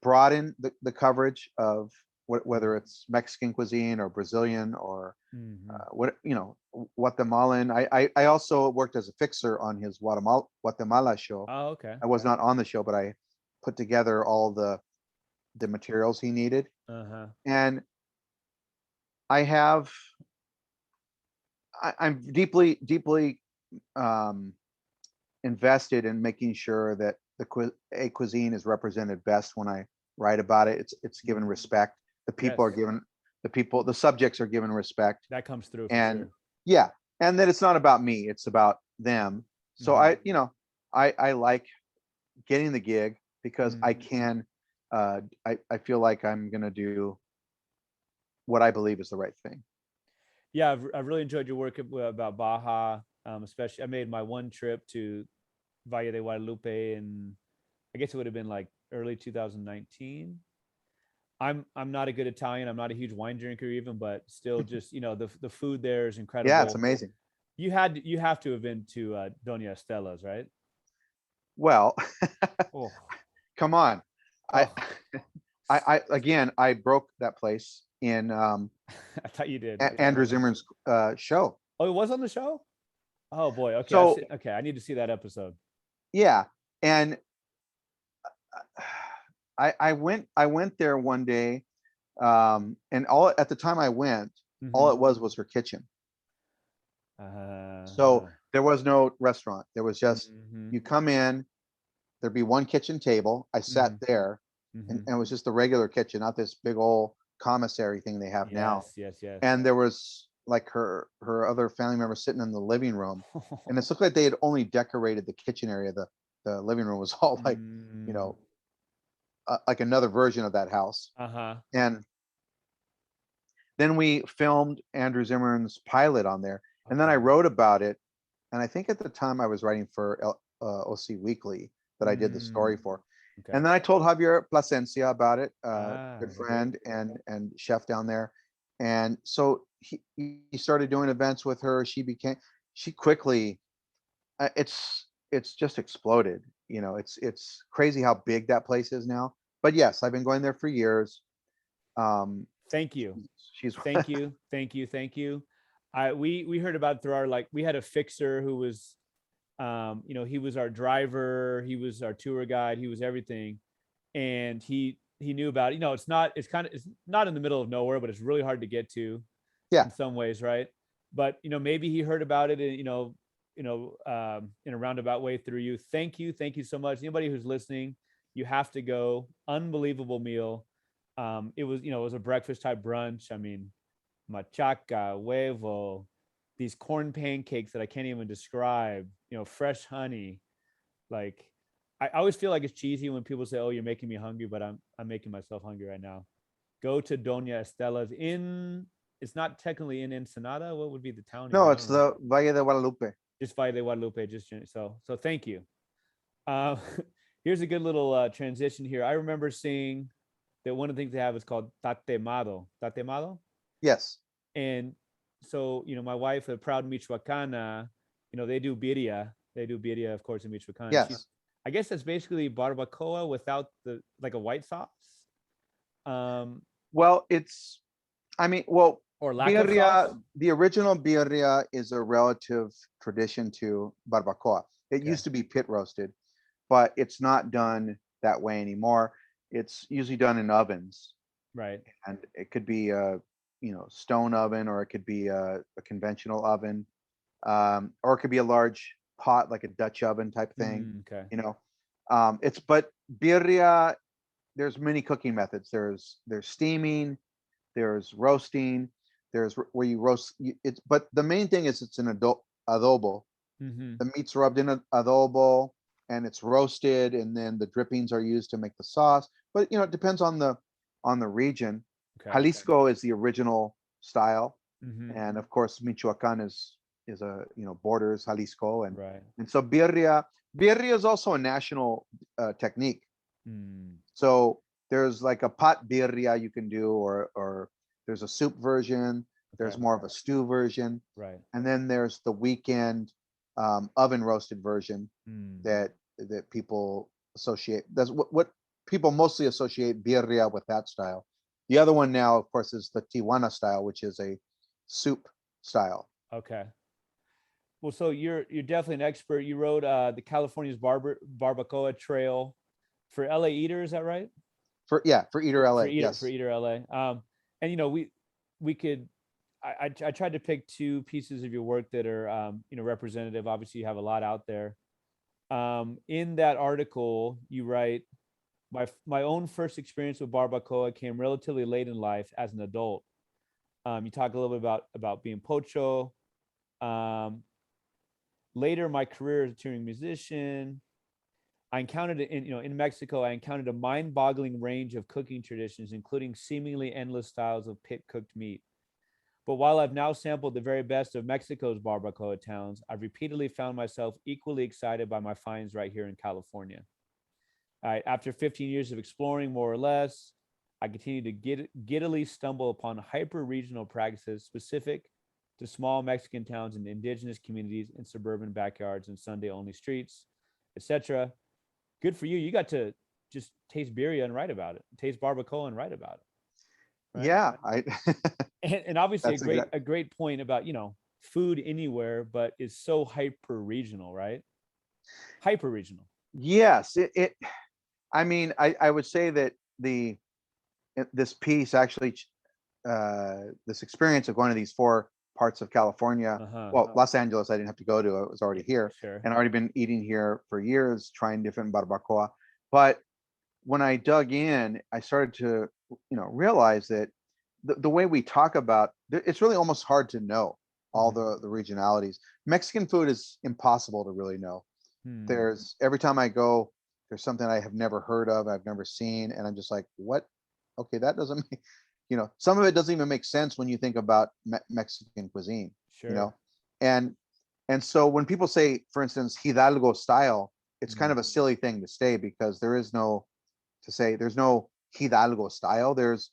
broaden the coverage of whether it's Mexican cuisine or Brazilian or Mm-hmm. Guatemalan. I also worked as a fixer on his Guatemala show. Oh, okay. I was not on the show, but I put together all the materials he needed. Uh-huh. And I have I'm deeply um, invested in making sure that a cuisine is represented best when I write about it. It's given respect. The people are Yes, given the subjects are given respect, that comes through for and sure. yeah, and that it's not about me, it's about them. So Mm-hmm. I like getting the gig because I Mm-hmm. can I feel like I'm gonna do what I believe is the right thing. Yeah, I've really enjoyed your work about Baja. Especially, I made my one trip to Valle de Guadalupe, and I guess it would have been like early 2019. I'm not a good Italian. I'm not a huge wine drinker even, but still, just the food there is Yeah, it's incredible. amazing. You have to have been to Doña Estela's, right? Well, Oh, come on. I oh, I again I broke that place in I thought you did. Andrew Zimmern's show. Oh, it was on the show. Oh boy. Okay, So okay. I need to see that episode. yeah, and I went there one day, and all at the time I went, all Mm-hmm. it was her kitchen. So Uh, there was no restaurant. There was just mm-hmm. you come in, there'd be one kitchen table. I Mm-hmm. sat there, Mm-hmm. and it was just the regular kitchen, not this big old commissary thing they have now. Yes, yes, yes. And there was like her other family members sitting in the living room, and it looked like they had only decorated the kitchen area. The living room was all like, you Mm, know, like another version of that house. uh-huh. And then we filmed Andrew Zimmern's pilot on there, and then I Okay. wrote about it. And I think at the time I was writing for OC Weekly that I did the story Mm, for. okay. And then I told Javier Plasencia about it, Ah, good friend and chef down there. And so he started doing events with her. She quickly, it's just exploded. It's crazy how big that place is now. But yes, I've been going there for years. Um, thank you. she's Thank you. Thank you. Thank you. We heard about it through our, like, we had a fixer who was he was our driver, he was our tour guide, he was everything. And he knew about it. It's not in the middle of nowhere, but it's really hard to get to yeah. in some ways, right? But maybe he heard about it, and in a roundabout way through you. Thank you so much. Anybody who's listening, you have to go. Unbelievable meal. It was a breakfast type brunch. I mean, machaca, huevo, these corn pancakes that I can't even describe. Fresh honey. Like, I always feel like it's cheesy when people say, "Oh, you're making me hungry," but I'm making myself hungry right now. Go to Doña Estela's in. It's not technically in Ensenada. What would be the town even? No, I it's don't know. the Valle de Guadalupe. Just Valle de Guadalupe. So thank you. Uh, Here's a good little transition here. I remember seeing that one of the things they have is called tatemado. Tatemado. Yes. And so, my wife, a proud Michoacana, they do birria. They do birria, of course, in Michoacan. Yes. I guess that's basically barbacoa without like a white sauce, um, Well, I mean, well, or lack of sauce. birria, the original birria is a relative tradition to barbacoa. It Okay, used to be pit roasted, but it's not done that way anymore. It's usually done in ovens, right. and it could be a, stone oven, or it could be a conventional oven, or it could be a large pot, like a Dutch oven type thing, Okay, you know. But birria, there's many cooking methods. There's steaming, there's roasting, there's where you roast. It's but the main thing is it's an adobo. mm-hmm. The meat's rubbed in an adobo, and it's roasted, and then the drippings are used to make the sauce. But it depends on the region. Okay, Jalisco is the original style, mm-hmm. and of course Michoacan is a borders Jalisco, and Right. and so birria is also a national technique. Mm. So there's like a pot birria you can do, or there's a soup version. There's Okay, more of a stew version, right. and then there's the weekend oven roasted version Mm. that people associate. That's what people mostly associate birria with, that style. The other one now, of course, is the Tijuana style, which is a soup style. Okay. Well, so you're definitely an expert. You rode the California's Barbacoa Trail for LA Eater, is that right? For Eater For LA, For yes. Eater LA. And we could I tried to pick two pieces of your work that are representative. Obviously, you have a lot out there. In that article, you write, my own first experience with barbacoa came relatively late in life as an adult. You talk a little bit about being Pocho. Later, my career as a touring musician, I encountered in Mexico. I encountered a mind-boggling range of cooking traditions, including seemingly endless styles of pit-cooked meat. But while I've now sampled the very best of Mexico's barbacoa towns, I've repeatedly found myself equally excited by my finds right here in California. All right, after 15 years of exploring, more or less, I continue to giddily stumble upon hyper-regional practices specific to small Mexican towns and indigenous communities in suburban backyards and Sunday-only streets, etc. Good for you. You got to just taste birria and write about it, taste barbacoa and write about it, right? Yeah, And obviously that's exactly. a great point about food anywhere, but is so hyper regional, right? Hyper regional. Yes, I mean, I would say that this piece actually, this experience of going to these four parts of California, Uh-huh. well, Los Angeles, I didn't have to go to, I was already here Sure. and already been eating here for years, trying different barbacoa. But when I dug in, I started to, realize that the way we talk about, it's really almost hard to know all the regionalities. Mexican food is impossible to really know. Hmm. There's every time I go, there's something I have never heard of, I've never seen, and I'm just like, what? Okay, that doesn't make, some of it doesn't even make sense when you think about Mexican cuisine, you Sure. know, and so when people say, for instance, Hidalgo style, it's kind of a silly thing to say because there's no Hidalgo style. There's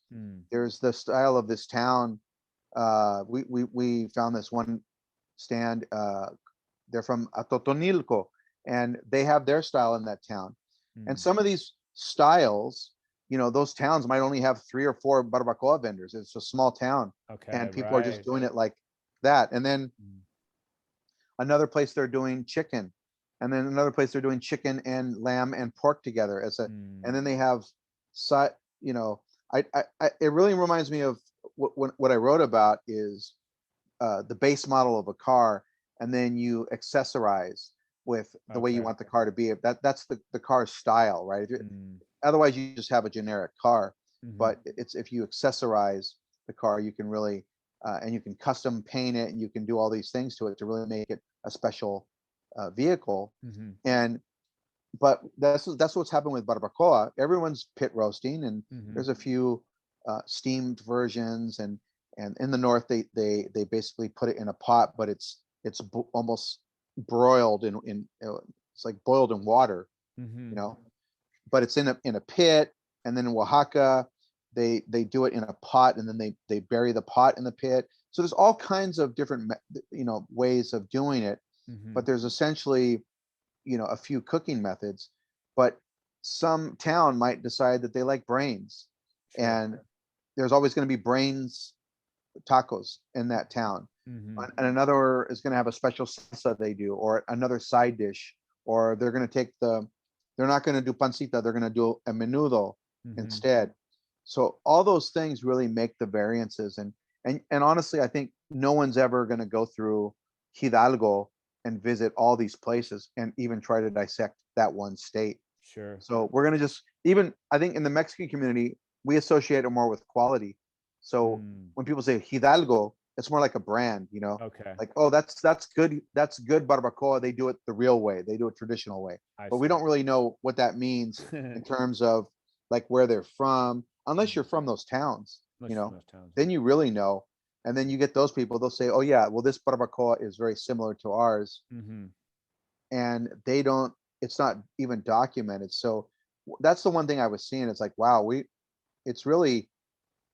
the style of this town. We found this one stand. They're from Atotonilco, and they have their style in that town. And some of these styles, those towns might only have 3 or 4 barbacoa vendors. It's a small town, Okay. and people are just Right. doing it like that. And then another place they're doing chicken, and then another place they're doing chicken and lamb and pork together and then they have, you know, it really reminds me of what I wrote about is the base model of a car, and then you accessorize with the way you Okay. want the car to be. That's the car's style, right? Otherwise, you just have a generic car. But it's if you accessorize the car, you can really and you can custom paint it, and you can do all these things to it to really make it a special vehicle. And but that's what's happened with barbacoa. Everyone's pit roasting, and there's a few steamed versions, and in the north they basically put it in a pot, but it's almost broiled it's like boiled in water, you know. But it's in a pit, and then in Oaxaca they do it in a pot, and then they bury the pot in the pit. So there's all kinds of different ways of doing it, but there's essentially a few cooking methods. But some town might decide that they like brains, Sure. and there's always going to be brains tacos in that town. And another is going to have a special salsa they do, or another side dish, or they're not going to do pancita, they're going to do a menudo instead. So all those things really make the variances. And honestly, I think no one's ever going to go through Hidalgo and visit all these places and even try to dissect that one state. Sure. So we're going to just, even I think in the Mexican community, we associate it more with quality. So when people say Hidalgo, it's more like a brand, Okay. like, oh, that's good. That's good barbacoa. They do it the real way. They do it traditional way. I But we see. don't really know what that means in terms of like where they're from, unless you're from those towns, Much from those towns. then you really know. And then you get those people, they'll say, oh yeah, well, this barbacoa is very similar to ours. And it's not even documented. So that's the one thing I was seeing. It's like, wow, it's really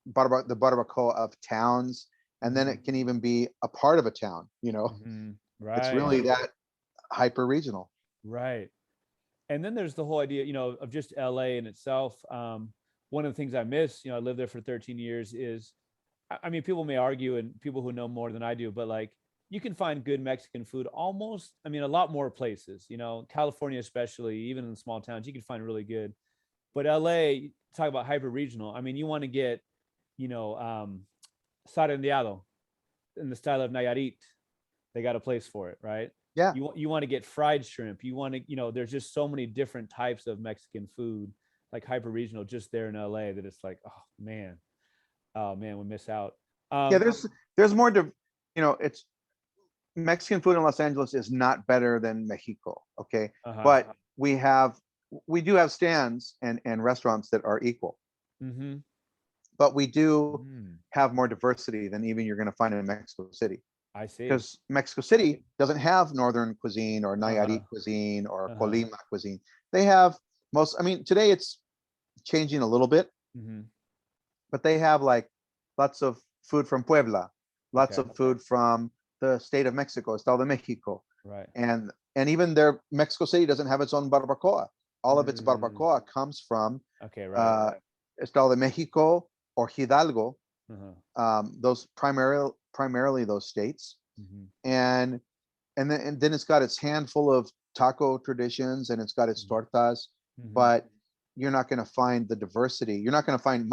the barbacoa of towns, and then it can even be a part of a town. It's Right. really that hyper regional. Right. And then there's the whole idea, of just LA in itself. one of the things I miss, I lived there for 13 years, is, I mean, people may argue, and people who know more than I do, but like, you can find good Mexican food almost, I mean, a lot more places, California, especially, even in small towns, you can find really good. But LA, talk about hyper regional. I mean, you want to get, you know, um, sarandeado in the style of Nayarit. They got a place for it, right? Yeah. You want to get fried shrimp. You want to, there's just so many different types of Mexican food, like hyper regional, just there in LA, that it's like, oh man, we miss out. Yeah, Um, there's more to, it's Mexican food in Los Angeles is not better than Mexico, okay? uh-huh. But we do have stands and restaurants that are equal, Mm-hmm. but we do Mm, have more diversity than even you're going to find in Mexico City, I see. because Mexico City doesn't have northern cuisine or Uh-huh. Nayarit cuisine or Uh-huh. Colima cuisine. They have I mean, today it's changing a little bit, Mm-hmm. but they have like lots of food from Puebla, lots Okay. of food from the state of Mexico, Estado de Mexico, Right. and even their Mexico City doesn't have its own barbacoa. All of its Mm, barbacoa comes from okay. Right. uh, Estado de Mexico or Hidalgo, Uh-huh. those primarily those states, Mm-hmm. and and then it's got its handful of taco traditions and it's got its tortas, Mm-hmm. but you're not going to find the diversity. You're not going to find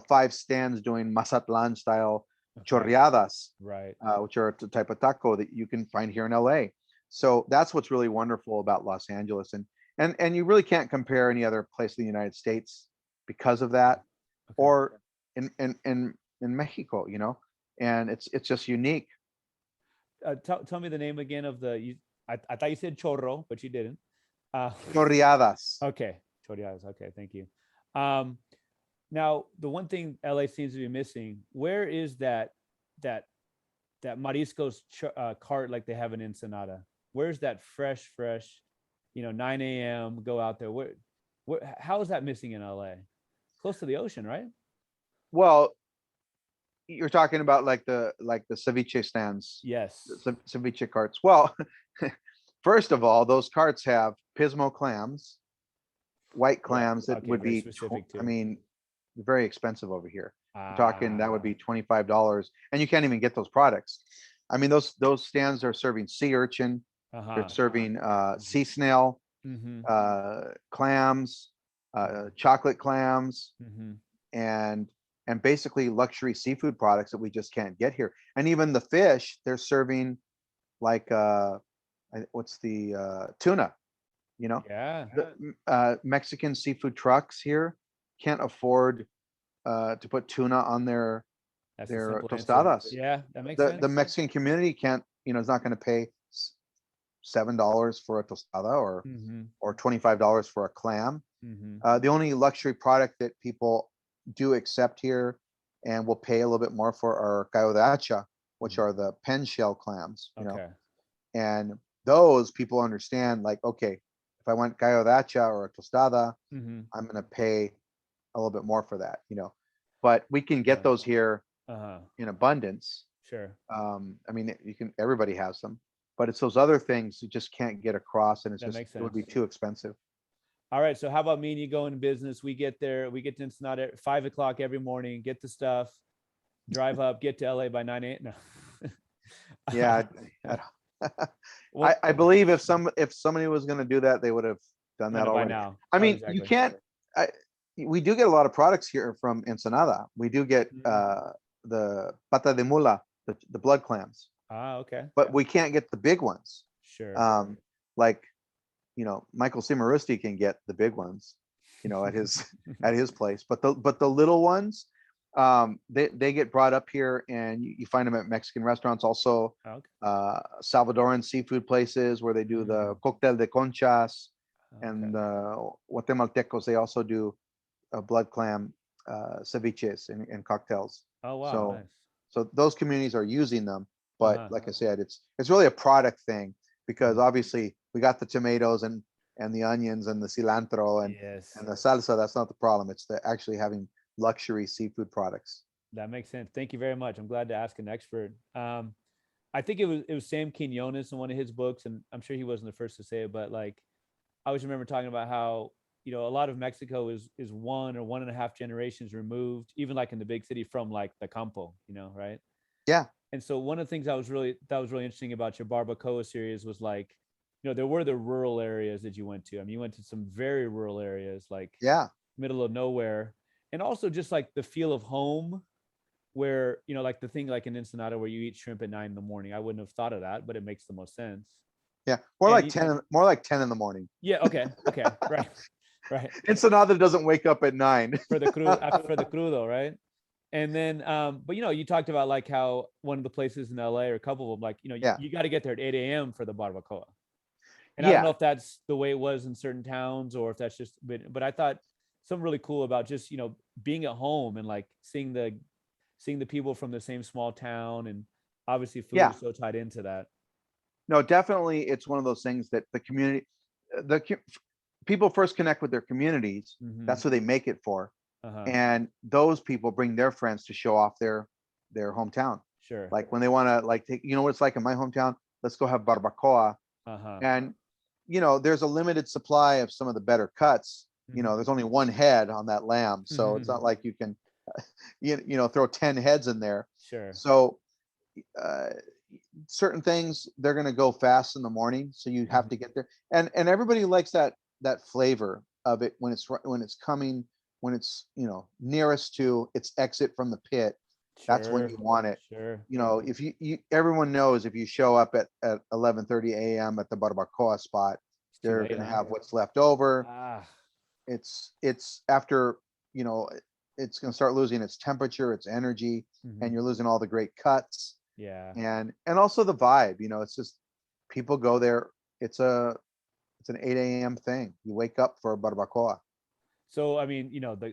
five stands doing Mazatlan style Okay. chorreadas, Right. which are the type of taco that you can find here in LA. So that's what's really wonderful about Los Angeles, and you really can't compare any other place in the United States because of that, Okay. or in Mexico, and it's just unique. Tell me the name again of I thought you said chorro, but you didn't. Uh, Chorreadas. okay. Chorreadas. Okay. Thank you. Um, Now, the one thing LA seems to be missing, where is that that mariscos cart like they have in Ensenada? Where's that fresh, 9 a.m. go out there? How is that missing in LA? Close to the ocean, right? Well, you're talking about like the ceviche stands, the Yes. ceviche carts. Well, first of all, those carts have pismo clams, white Right. clams that Okay. would Very be, specific I too. mean, very expensive over here. You're talking that would Ah. be $25, and you can't even get those products. I mean, those stands are serving sea urchin, they're Uh-huh. serving sea snail, Mm-hmm. clams, Mm-hmm. chocolate clams, Mm-hmm. and basically luxury seafood products that we just can't get here. And even the fish, they're serving like what's the tuna, you know? Yeah. Mexican seafood trucks here can't afford to put tuna on That's the their simple answer. tostadas. Yeah, that makes The sense. Mexican community can't, is not going to pay $7 for a tostada Mm-hmm. or $25 for a clam. Mm-hmm. The only luxury product that people do accept here and will pay a little bit more for are cayo de hacha, which Mm-hmm. are the pen shell clams, Okay. and those people understand, like, okay, if I want cayo de hacha or a tostada, Mm-hmm. I'm going to pay a little bit more for that, but we can get Uh-huh. those here Uh-huh. in abundance. Sure. I mean, everybody has them, but it's those other things you just can't get across, and That makes it would be sense. too expensive. All right. So how about me and you go into business? We get there, we get to Ensenada at 5 o'clock every morning, get the stuff, drive up, get to LA by 9 8. No. Yeah, I, Well, I believe if somebody was going to do that, they would have done done that it by already. now. I Oh, mean, you exactly. can't. I, we do get a lot of products here from Ensenada. We do get Mm. the pata de mula, the blood clams, Ah, okay. but we can't get the big ones. Sure. Um, like Michael Cimarusti can get the big ones, at his at his place, but the little ones, they get brought up here, and you find them at Mexican restaurants, also Okay. Salvadoran seafood places where they do the Mm. cocktail de conchas, Okay. and Guatemaltecos, they also do blood clam ceviches and cocktails. Oh, wow. So Nice. those communities are using them, but Uh-huh. like I said, it's really a product thing, because Mhm. obviously we got the tomatoes and the onions and the cilantro Yes. and the salsa. That's not the problem. It's the actually having luxury seafood products. That makes sense. Thank you very much. I'm glad to ask an expert. I think it was Sam Quinones in one of his books, and I'm sure he wasn't the first to say it, but like I always remember talking about how a lot of Mexico is 1 or 1.5 generations removed, even like in the big city, from like the campo, right? Yeah. And so one of the things that was really interesting about your Barbacoa series was like, there were the rural areas that you went to. I mean, you went to some very rural areas, like Yeah. middle of nowhere, and also just like the feel of home, where like the thing like in Ensenada where you eat shrimp at 9 in the morning. I wouldn't have thought of that, but it makes the most sense. Yeah. More And like 10, more like 10 in the morning. yeah, okay, right, right. Ensenada doesn't wake up at 9. For the crudo, right? And then, but you talked about like how one of the places in LA, or a couple of them, like Yeah. you got to get there at 8 a.m. for the barbacoa. And I don't know Yeah. if that's the way it was in certain towns, or if that's just, but I thought something really cool about just being at home and like seeing the people from the same small town, and obviously food Yeah. is so tied into that. No, definitely. It's one of those things that the community, the people first connect with their communities. Mm-hmm. That's who they make it for. Uh-huh. And those people bring their friends to show off their hometown. Sure. Like when they want to like take, what it's like in my hometown, let's go have barbacoa. Uh-huh. And there's a limited supply of some of the better cuts. Mm-hmm. There's only one head on that lamb, so it's Mm-hmm. not like you can throw 10 heads in there. Sure. So uh, certain things they're going to go fast in the morning, so you have to get there, and everybody likes that flavor of it when it's coming, when it's nearest to its exit from the pit. That's when Sure. you want it. Sure. If you everyone knows, if you show up at 11:30 a.m. at the barbacoa spot, It's too they're late, going to huh? have what's left over. Ah. It's after, it's going to start losing its temperature, its energy, Mm-hmm. and you're losing all the great cuts, Yeah. and also the vibe. It's just people go there. It's an 8 a.m. thing. You wake up for a barbacoa. So I mean,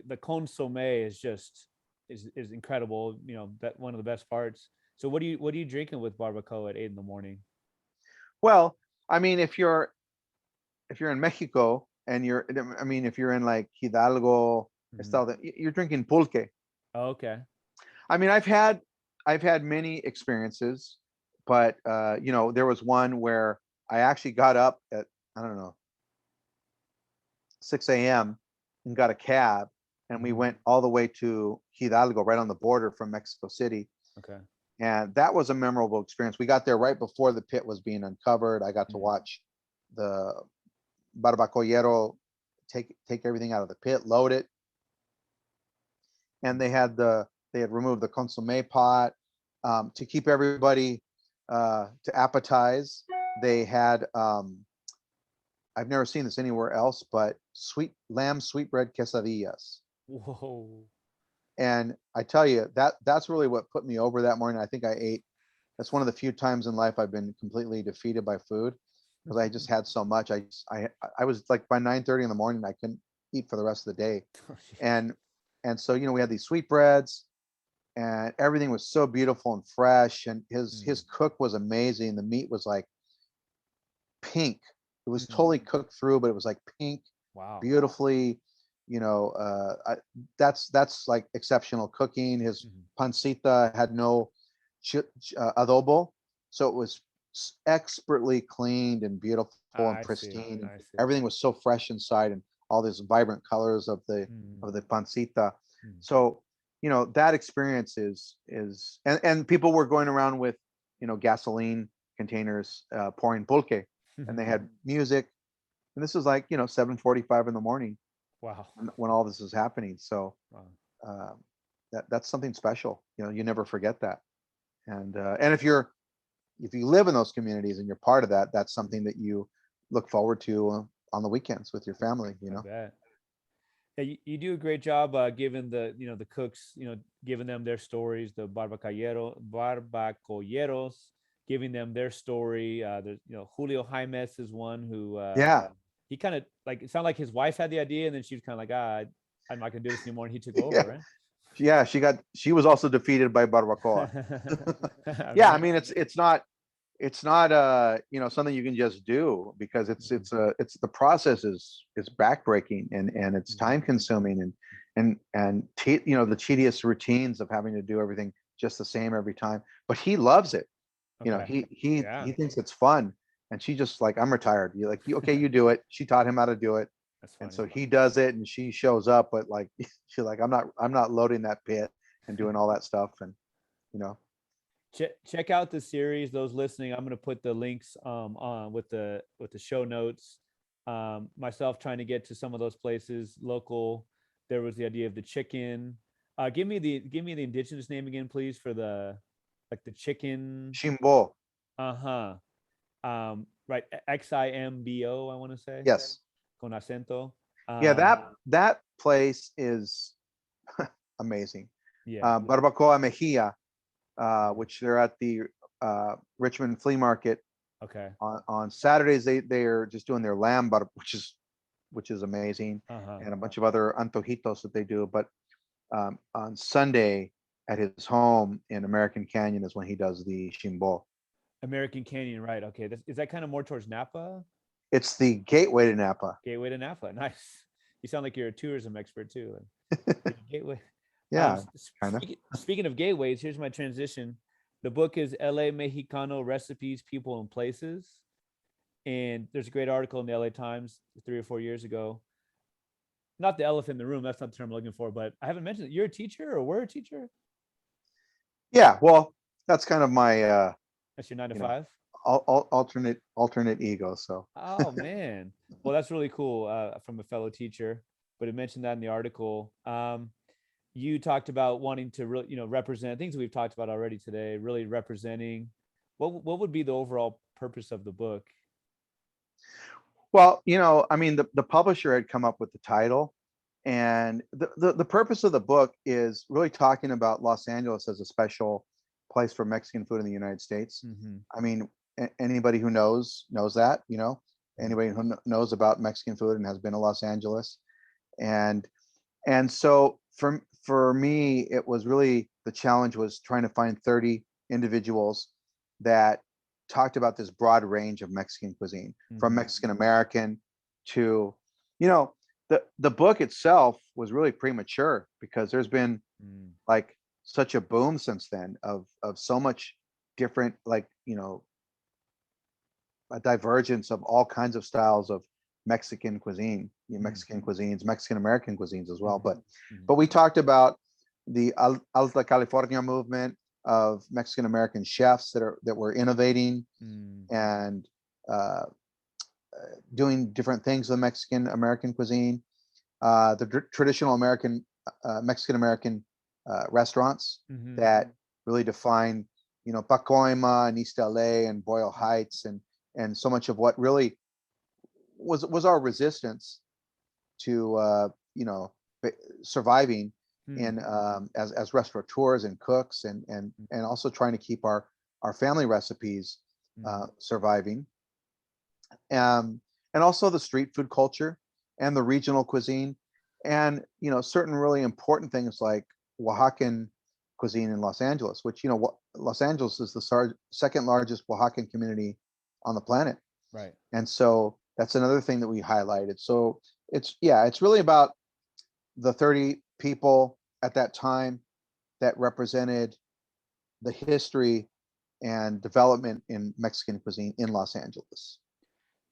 the consomme is just is incredible. That one of the best parts. So what are you drinking with barbacoa at 8 in the morning? Well, I mean, if you're in Mexico and if you're in like Hidalgo, Mm-hmm. Estado, you're drinking pulque. Oh, okay. I mean, I've had many experiences, but there was one where I actually got up at, I don't know, 6 a.m. and got a cab, and we Mm-hmm. went all the way to Hidalgo, right on the border from Mexico City. Okay. And that was a memorable experience. We got there right before the pit was being uncovered. I got to Mm-hmm. watch the barbacoyero take everything out of the pit, load it, and they had removed the consomme pot, to keep everybody to appetize. They had, I've never seen this anywhere else, but lamb sweetbread quesadillas. Whoa. And I tell you, that's really what put me over that morning. I think I ate. That's one of the few times in life I've been completely defeated by food, because I just had so much. I was like, by 9:30 in the morning, I couldn't eat for the rest of the day. Oh, And so we had these sweetbreads, and everything was so beautiful and fresh. And his cook was amazing. The meat was like pink. It was totally cooked through, but it was like pink, wow. beautifully. That's like exceptional cooking. His pancita had no adobo, so it was expertly cleaned and beautiful and I see. pristine, and I see. everything was so fresh inside, and all these vibrant colors of the pancita. So that experience is and people were going around with gasoline containers, pouring pulque, and they had music, and this was like 7:45 in the morning Wow. when all this is happening. So Wow. that's something special. You never forget that. And if you live in those communities and you're part of that, that's something that you look forward to on the weekends with your family. I bet. Yeah, you do a great job giving the cooks, giving them their stories, the barbacoyeros, giving them their story. There's Julio Jaimes is one who Yeah. he kind of like, it sounded like his wife had the idea, and then she was kind of like, I'm not gonna do this anymore, and he took over, Yeah. right? Yeah, she was also defeated by barbacoa. Yeah, I mean, it's not something you can just do, because it's the process is backbreaking, and it's time consuming, and the tedious routines of having to do everything just the same every time. But he loves it. Okay. He thinks it's fun, and she just like, I'm retired. You're like, okay, you do it. She taught him how to do it, That's And funny. so he does it and she shows up, but like she's like, I'm not loading that pit and doing all that stuff. And you know, Check out the series. Those listening, I'm going to put the links on with the show notes. Myself trying to get to some of those places local. There was the idea of the chicken. Give me the indigenous name again, please, for the like the chicken. Shimbo. Uh-huh. Right, Ximbo, I want to say, Yes. con acento. Yeah, that place is amazing. Yeah. Barbacoa Mejia, which they're at the Richmond Flea Market Okay. on Saturdays. They're just doing their lamb, but which is amazing, Uh-huh. and a bunch of other antojitos that they do. But on Sunday at his home in American Canyon is when he does the shimbo. American Canyon, right? Okay. Is that kind of more towards Napa? It's the gateway to Napa. Gateway to Napa. Nice. You sound like you're a tourism expert too. Gateway. Yeah, kind of. Speaking of gateways, here's my transition. The book is LA Mexicano Recipes, People, and Places. And there's a great article in the LA Times 3 or 4 years ago. Not the elephant in the room. That's not the term I'm looking for, but I haven't mentioned it. You're a teacher or we're a teacher? Yeah, well, that's kind of my That's your nine to you know five? alternate ego. So Oh, man. Well, that's really cool from a fellow teacher, but it mentioned that in the article. You talked about wanting to really, represent things that we've talked about already today, really representing. What would be the overall purpose of the book? well, I mean, the publisher had come up with the title, and the purpose of the book is really talking about Los Angeles as a special place for Mexican food in the United States. Mm-hmm. I mean, anybody who knows that, anybody who knows about Mexican food and has been to Los Angeles, and so for me, it was really the challenge was trying to find 30 individuals that talked about this broad range of Mexican cuisine, from Mm-hmm. Mexican American to, you know, the book itself was really premature because there's been Mm. like such a boom since then of so much different, like, a divergence of all kinds of styles of Mexican cuisine, Mexican cuisines, Mexican American cuisines as well. Mhm. But Mhm. we talked about the Alta California movement of Mexican American chefs that were innovating Mm. and uh, doing different things with Mexican American cuisine. The traditional Mexican American restaurants Mhm. that really define, Pacoima and East LA and Boyle Heights and so much of what really was our resistance to surviving Mm. in as restaurateurs and cooks and also trying to keep our family recipes Mm. surviving, and also the street food culture and the regional cuisine, and certain really important things like Oaxacan cuisine in Los Angeles, which Los Angeles is the second largest Oaxacan community on the planet. Right. And so that's another thing that we highlighted. So it's really about the 30 people at that time that represented the history and development in Mexican cuisine in Los Angeles.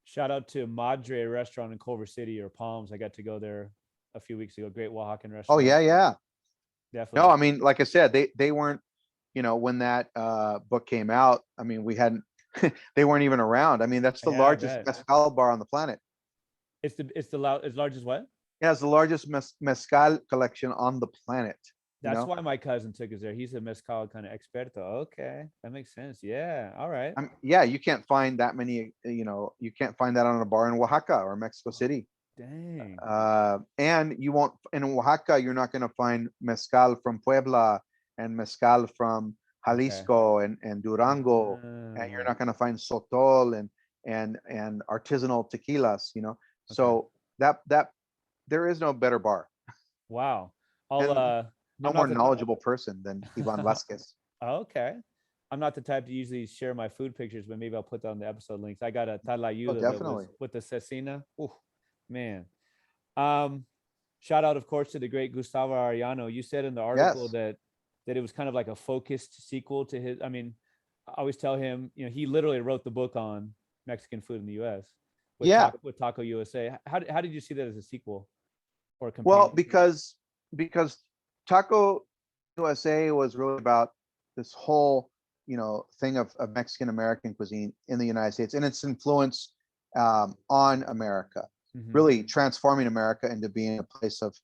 Shout out to Madre Restaurant in Culver City or Palms. I got to go there a few weeks ago. Great Oaxacan Oh restaurant. yeah, yeah. No, Definitely. I mean, like I said, they weren't, when that book came out, I mean, we hadn't they weren't even around. I mean, that's the Yeah, I largest bet. mezcal bar on the planet. It's as large as what? It has the largest mezcal collection on the planet, you That's know? why my cousin took us there. He's a mezcal kind of experto. Okay, that makes sense. Yeah. All right. Yeah, you can't find that many, you can't find that on a bar in Oaxaca or Mexico City. Dang. And you won't, in Oaxaca, you're not going to find mezcal from Puebla and mezcal from Okay. Jalisco and Durango, and you're Uh, not going to find sotol and artisanal tequilas, okay. So that there is no better bar Wow. I'll and no I'm more not the knowledgeable person than Ivan Vasquez. okay. I'm not the type to usually share my food pictures, but maybe I'll put that on the episode links. I got a Oh, talayuda that was definitely. with the cecina. Ooh, man. Um, Shout out, of course, to the great Gustavo Arellano. You said in the article Yes. that it was kind of like a focused sequel to his. I mean, I always tell him, he literally wrote the book on Mexican food in the U.S. Yeah. with Taco USA. How did you see that as a sequel or a Well, companion? because Taco USA was really about this whole, thing of Mexican American cuisine in the United States and its influence on America, Mm-hmm. really transforming America into being a place of,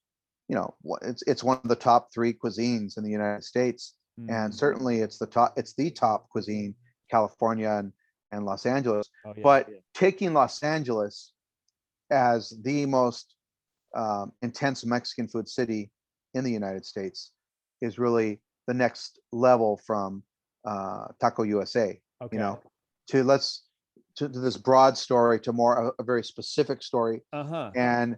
it's one of the top three cuisines in the United States, and Mm. certainly it's the top cuisine, California and Los Angeles. Oh yeah. But taking Los Angeles as the most intense Mexican food city in the United States is really the next level from Taco USA, you Okay. know, to let's to this broad story to more a very specific story, Uh-huh. and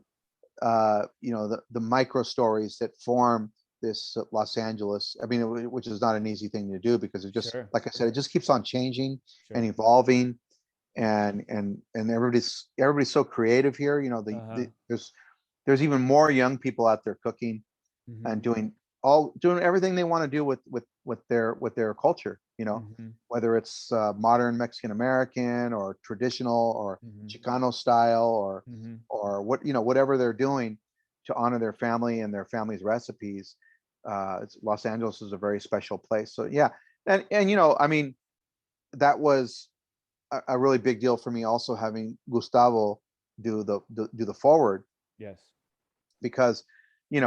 the micro stories that form this Los Angeles. I mean, which is not an easy thing to do because it just, Sure. like I said, it just keeps on changing and Sure. evolving, and everybody's so creative here. Uh-huh. There's even more young people out there cooking Mm-hmm. and doing everything they want to do with their culture. Mm-hmm. Whether it's modern Mexican American or traditional or Mm-hmm. Chicano style Mm-hmm. or whatever they're doing to honor their family and their family's recipes. Los Angeles is a very special place. So yeah, and I mean, that was a really big deal for me also having Gustavo do the forward, Yes. because when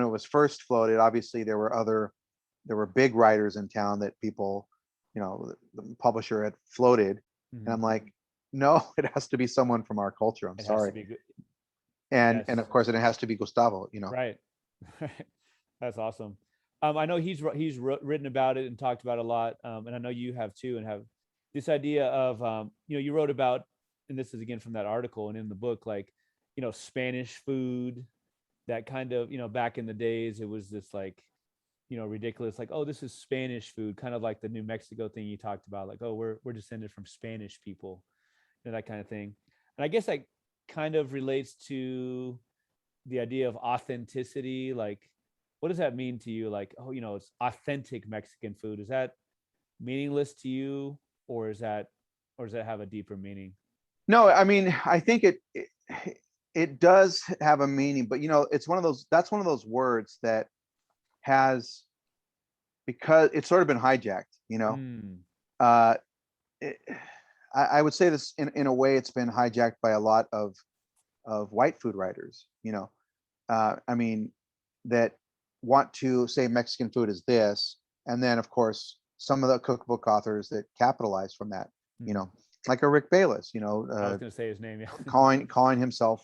it was first floated, obviously there were big writers in town that people, the publisher had floated, and Mm-hmm. I'm like, no, it has to be someone from our culture. I'm It has to sorry. be good. And Yes. of course it has to be Gustavo. Right. That's awesome. I know written about it and talked about it a lot, and I know you have too, and have this idea of you wrote about, and this is again from that article and in the book, like Spanish food, that kind of back in the days it was this like ridiculous, like, oh, this is Spanish food, kind of like the New Mexico thing you talked about, like, oh, we're descended from Spanish people, that kind of thing. And I guess that kind of relates to the idea of authenticity. Like, what does that mean to you? Like, oh, it's authentic Mexican food. Is that meaningless to you, or does that have a deeper meaning? No, I mean, I think it does have a meaning, but it's that's one of those words that has, because it's sort of been hijacked. Mm, uh it, I would say this in a way, it's been hijacked by a lot of white food writers. I mean, that want to say Mexican food is this, and then of course some of the cookbook authors that capitalize from that, you mm. know, like a Rick Bayless, I was going to say his name. Yeah. calling himself,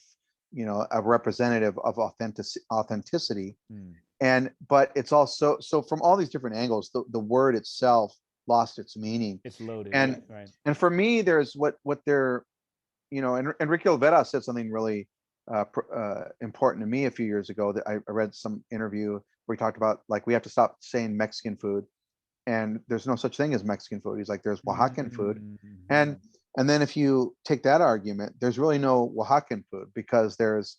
a representative of authenticity. Mm, But it's also, so from all these different angles, the word itself lost its meaning. it's loaded, And right? and for me, there's what they're, and Ricky Olvera said something really important to me a few years ago, that I read some interview where he talked about, like, we have to stop saying Mexican food, and there's no such thing as Mexican food. He's like, there's Oaxacan food, Mm-hmm. and then if you take that argument, there's really no Oaxacan food, because there's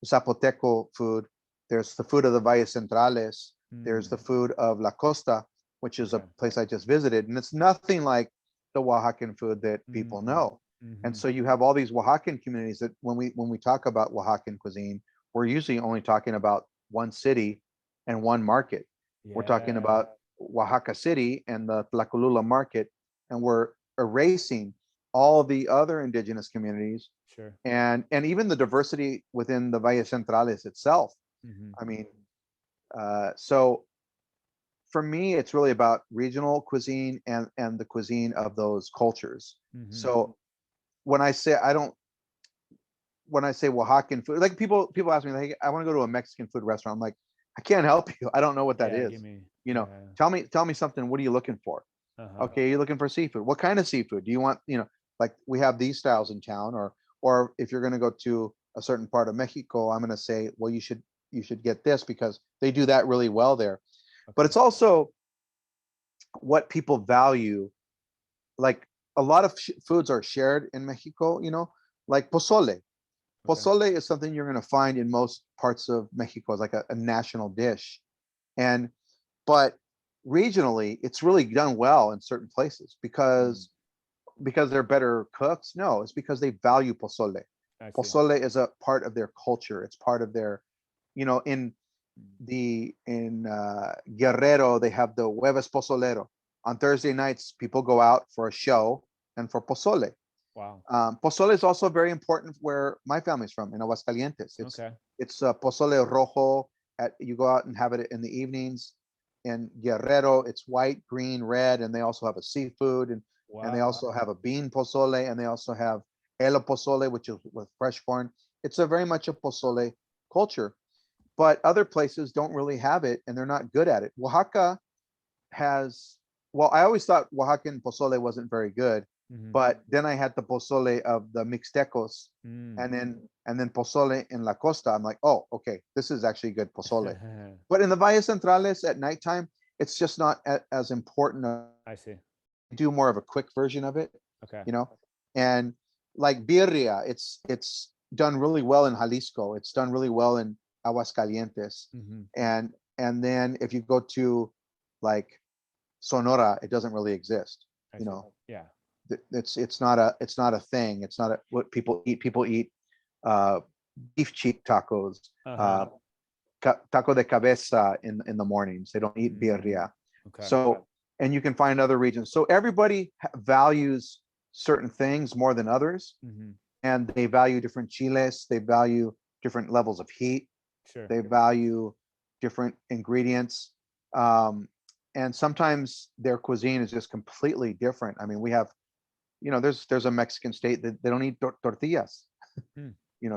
Zapoteco food, there's the food of the Valles Centrales, there's Mm, the food of La Costa, which is a okay. place I just visited, and it's nothing like the Oaxacan food that people Mm, know. And mm-hmm. so you have all these Oaxacan communities that, when we talk about Oaxacan cuisine, we're usually only talking about one city and one market. We're talking Yeah. about Oaxaca City and the Tlacolula market, and we're erasing all the other indigenous communities, Sure. and even the diversity within the Valle Centrales itself. Mm-hmm. I mean, so for me, it's really about regional cuisine and the cuisine of those cultures. Mm-hmm. So when I say I don't, when I say Oaxacan food, like, people ask me, like, I want to go to a Mexican food restaurant. I'm like, I can't help you. I don't know what that Yeah. Give is. me. You know, Yeah. tell me something. What are you looking for? Uh-huh. Okay, you're looking for seafood. What kind of seafood do you want? Like, we have these styles in town, or if you're going to go to a certain part of Mexico, I'm going to say, well, you should get this because they do that really well there. But Okay. it's also what people value. Like, a lot of foods are shared in Mexico, like pozole. Okay. Pozole is something you're going to find in most parts of Mexico as like a national dish. And but regionally, it's really done well in certain places Mm, because because they're better cooks. No, it's because they value pozole. I see. Pozole is a part of their culture. It's part of their, in Guerrero, they have the Jueves Pozolero. On Thursday nights, people go out for a show and for pozole. Wow. Pozole is also very important where my family's from, in Aguascalientes. Okay. It's pozole rojo. You go out and have it in the evenings. In Guerrero, it's white, green, red, and they also have a seafood, and they Wow. also have a bean pozole, and they also have elo pozole, which is with fresh corn. It's a very much a pozole culture, but other places don't really have it, and they're not good at it. Oaxaca has, well, I always thought Oaxacan pozole wasn't very good, Mhm. but then I had the pozole of the Mixtecos, Mm. and then pozole in La Costa. I'm like, oh, okay, this is actually good pozole. But in the Valle Centrales at nighttime, it's just not as important. I see. Do more of a quick version of it, Okay. and like birria, it's done really well in Jalisco. It's done really well in Aguascalientes, Mhm. and then if you go to like Sonora, it doesn't really exist. I You see. know, Yeah. it's not a thing. It's not what people eat. People eat uh, beef cheek tacos, Uh-huh. uh, taco de cabeza in the mornings. They don't eat birria. Okay. So, and you can find other regions. So everybody values certain things more than others, Mhm. and they value different chiles. They value different levels of heat. Sure. They value different ingredients. Um, and sometimes their cuisine is just completely different. I mean, we have, there's a Mexican state that they don't eat tortillas. Hmm.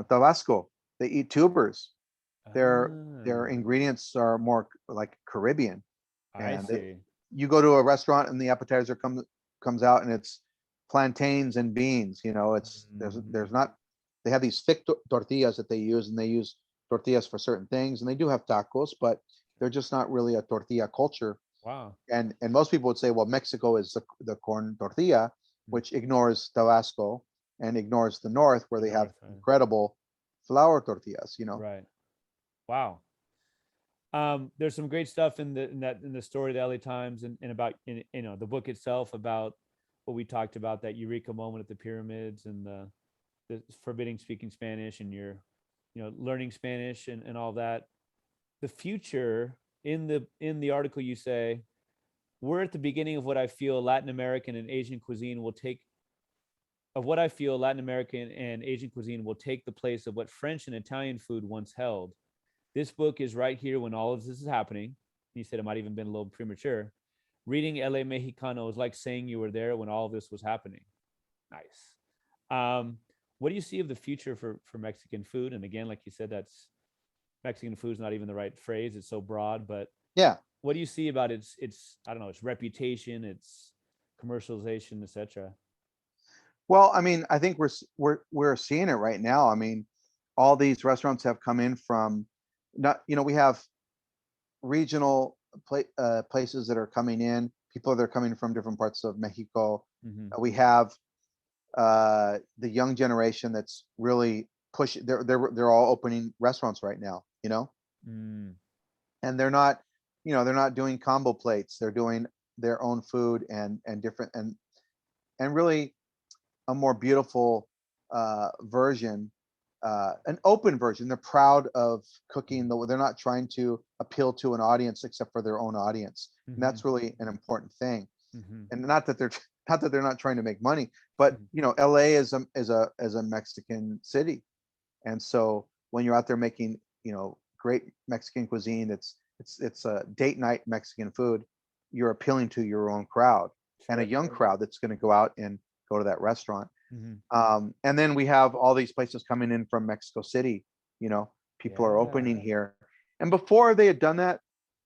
Tabasco, they eat tubers. Their Ah, ingredients are more like Caribbean, I and see. you go to a restaurant and the appetizer comes out and it's plantains and beans. It's Mhm. there's not, they have these thick tortillas that they use, and they use tortillas for certain things, and they do have tacos, but they're just not really a tortilla culture. Wow. And most people would say, well, Mexico is the corn tortilla, Mm. which ignores Tabasco and ignores the north, where The they have North. incredible flour tortillas. Right. Wow. There's some great stuff in the story of the LA Times and about the book itself about what we talked about, that eureka moment at the pyramids and the forbidding speaking Spanish and your learning Spanish and all that. The future in the article, you say we're at the beginning of what I feel Latin American and Asian cuisine will take of what I feel Latin American and Asian cuisine will take the place of what French and Italian food once held. This book is right here when all of this is happening. You said it might even been a little premature. Reading LA Mexicano is like saying you were there when all of this was happening. Nice. What do you see of the future for Mexican food? And again, like you said, that's Mexican food is not even the right phrase. It's so broad, but Yeah. what do you see about its I don't know, its reputation, its commercialization, etc.? Well, I mean, I think we're seeing it right now. I mean, all these restaurants have come in from, not, we have regional places that are coming in, people that are coming from different parts of Mexico. Mm-hmm. We have the young generation that's really pushing. They're all opening restaurants right now. Mm, And they're not doing combo plates. They're doing their own food, and different, and really a more beautiful version, an open version. They're proud of cooking. They're not trying to appeal to an audience except for their own audience, and mm-hmm. that's really an important thing. Mm-hmm. And not that they're not that they're not trying to make money, but Mm-hmm. LA is a Mexican city, and so when you're out there making great Mexican cuisine, it's a date night Mexican food. You're appealing to your own crowd, and a Sure. young crowd that's going to go out and go to that restaurant. Mm-hmm. And then we have all these places coming in from Mexico City. People are Yeah. opening here, and before they had done that,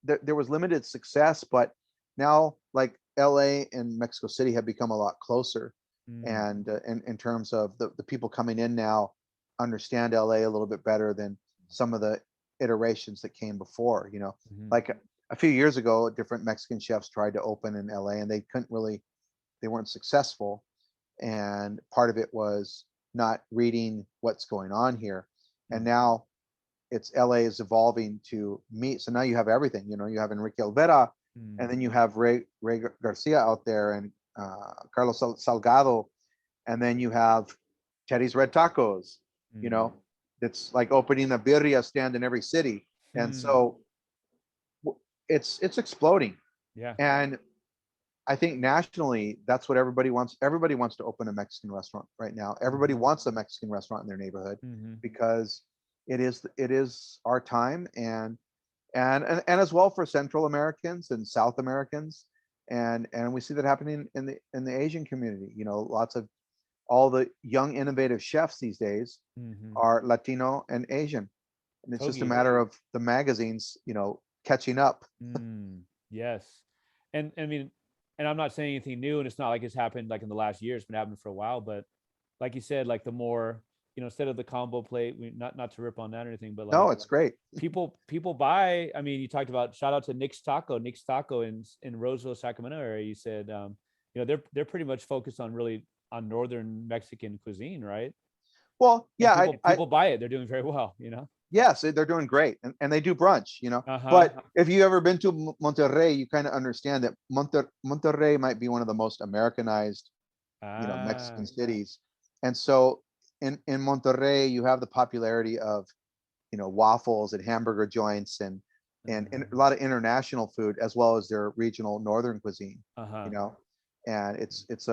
there was limited success. But now, like LA and Mexico City have become a lot closer, Mm, and in terms of the people coming in now understand LA a little bit better than some of the iterations that came before. mm-hmm. Like a few years ago, different Mexican chefs tried to open in LA, and they weren't successful, and part of it was not reading what's going on here. And Mm, now it's LA is evolving to meet. So now you have everything. You have Enrique Olvera, mm, and then you have Ray Garcia out there, and Carlos Salgado, And then you have Teddy's Red Tacos, you Mm. know, it's like opening a birria stand in every city. And Hmm. so it's exploding. Yeah. And I think nationally, that's what everybody wants. Everybody wants to open a Mexican restaurant right now. Everybody Hmm. wants a Mexican restaurant in their neighborhood Hmm. because it is our time, and as well for Central Americans and South Americans, and we see that happening in the Asian community. Lots of all the young innovative chefs these days Hmm. are Latino and Asian, and it's just a Togi. matter of the magazines, catching up. Mm, yes. And I mean, and I'm not saying anything new, and it's not like it's happened like in the last year. It's been happening for a while, but like you said, like the more, instead of the combo plate, not to rip on that or anything, but like No, it's great. people buy. I mean, you talked about, shout out to Nick's Taco in Roseville, Sacramento area. You said, they're pretty much focused on really on northern Mexican cuisine, right? Well, And yeah, people buy it. They're doing very well. yes, they're doing great, and they do brunch. Uh-huh. But if you ever been to Monterrey, you kind of understand that Monterrey might be one of the most Americanized, Ah. Mexican cities. And so in Monterrey, you have the popularity of, waffles and hamburger joints and a lot of international food, as well as their regional northern cuisine. Uh-huh. You know, and it's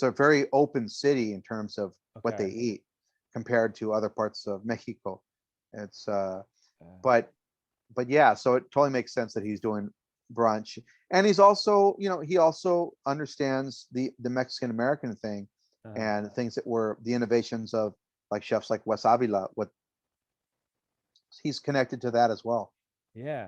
a very open city in terms of what they Okay. eat compared to other parts of Mexico. It's Uh, but yeah, so it totally makes sense that he's doing brunch, and he's also, he also understands the Mexican American thing, uh, and things that were the innovations of like chefs like Wes Avila. What he's connected to that as well. yeah.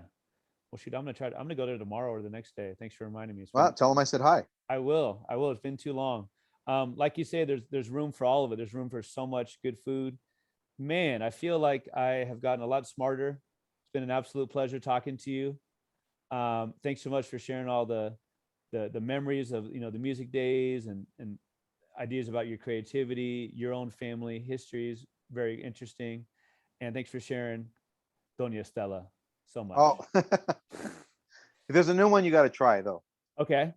Well, shoot, I'm gonna go there tomorrow or the next day. Thanks for reminding me. It's Well, been tell him I said hi. I will. I will. It's been too long. Like you say, there's room for all of it. There's room for so much good food. Man, I feel like I have gotten a lot smarter. It's been an absolute pleasure talking to you. Thanks so much for sharing all the memories of the music days and ideas about your creativity, your own family histories. Very interesting. And thanks for sharing Doña Estela so much. Oh, there's a new one you got to try though. Okay.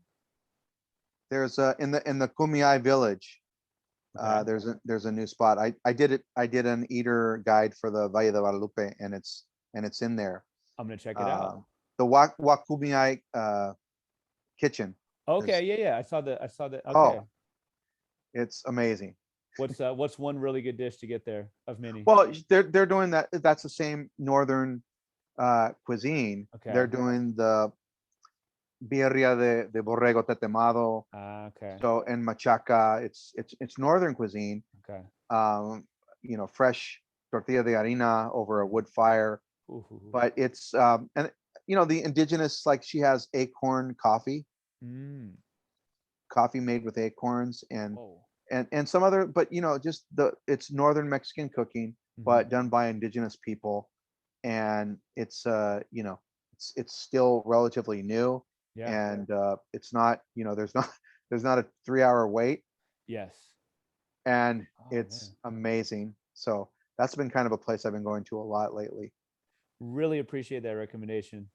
There's in the Kumiai village. Okay. There's a new spot. I did it. I did an eater guide for the Valle de Guadalupe, and it's in there. I'm gonna check it out. Uh, the Wakumiai kitchen Okay. is, Yeah. Yeah. I saw that. Okay. oh, it's amazing. What's one really good dish to get there of many? Well, they're doing that. That's the same northern cuisine. They're Okay. doing the birria de borrego tetemado. Okay. So and machaca, it's northern cuisine. Okay. Um, fresh tortilla de harina over a wood fire, Ooh. but it's and the indigenous, like, she has acorn Mm. coffee made with acorns, and Whoa. and some other, but just it's northern Mexican cooking, Hmm. but done by indigenous people, and it's still relatively new, Yeah. and it's not, there's not a 3 hour wait, Yes. and Oh it's man. amazing. So that's been kind of a place I've been going to a lot lately. Really appreciate that recommendation.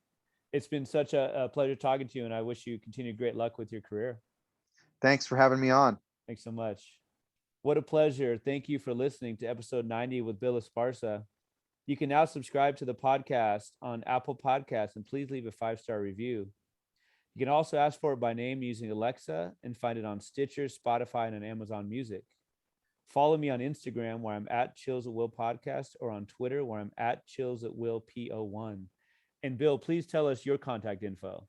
It's been such a pleasure talking to you, and I wish you continued great luck with your career. Thanks for having me on. Thanks so much. What a pleasure. Thank you for listening to episode 90 with Bill Esparza. You can now subscribe to the podcast on Apple Podcasts and please leave a 5-star review. You can also ask for it by name using Alexa and find it on Stitcher, Spotify, and on Amazon Music. Follow me on Instagram where I'm at Chills at Will Podcast or on Twitter where I'm at Chills at Will PO1. And Bill, please tell us your contact info.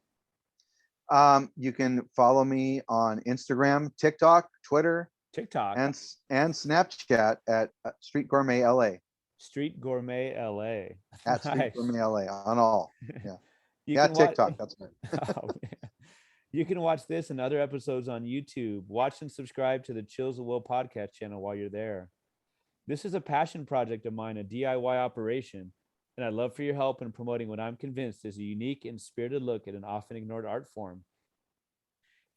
You can follow me on Instagram, TikTok, Twitter, TikTok, and Snapchat at Street Gourmet LA. Street Gourmet LA. At Street Nice. Gourmet LA on all. Yeah. You Yeah, can watch. TikTok. That's good. Oh, man. You can watch this and other episodes on YouTube. Watch and subscribe to the Chills of Will podcast channel while you're there. This is a passion project of mine, a DIY operation, and I'd love for your help in promoting what I'm convinced is a unique and spirited look at an often ignored art form.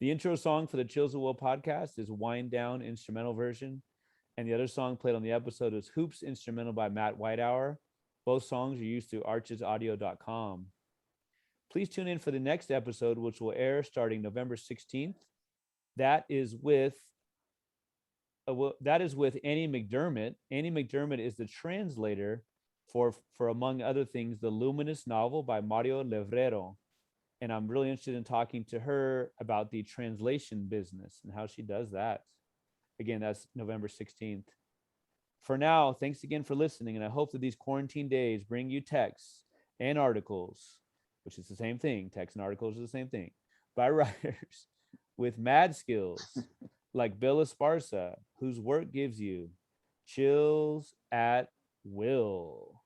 The intro song for the Chills of Will podcast is Wind Down instrumental version, and the other song played on the episode is Hoops instrumental by Matt Whitehour. Both songs are used through archesaudio.com. Please tune in for the next episode, which will air starting November 16th. That is with that is with Annie McDermott. Annie McDermott is the translator for among other things, the luminous novel by Mario Levrero. And I'm really interested in talking to her about the translation business and how she does that. Again, that's November 16th. For now, thanks again for listening, and I hope that these quarantine days bring you texts and articles, which is the same thing. Texts and articles are the same thing, by writers with mad skills like Bill Esparza, whose work gives you chills at will.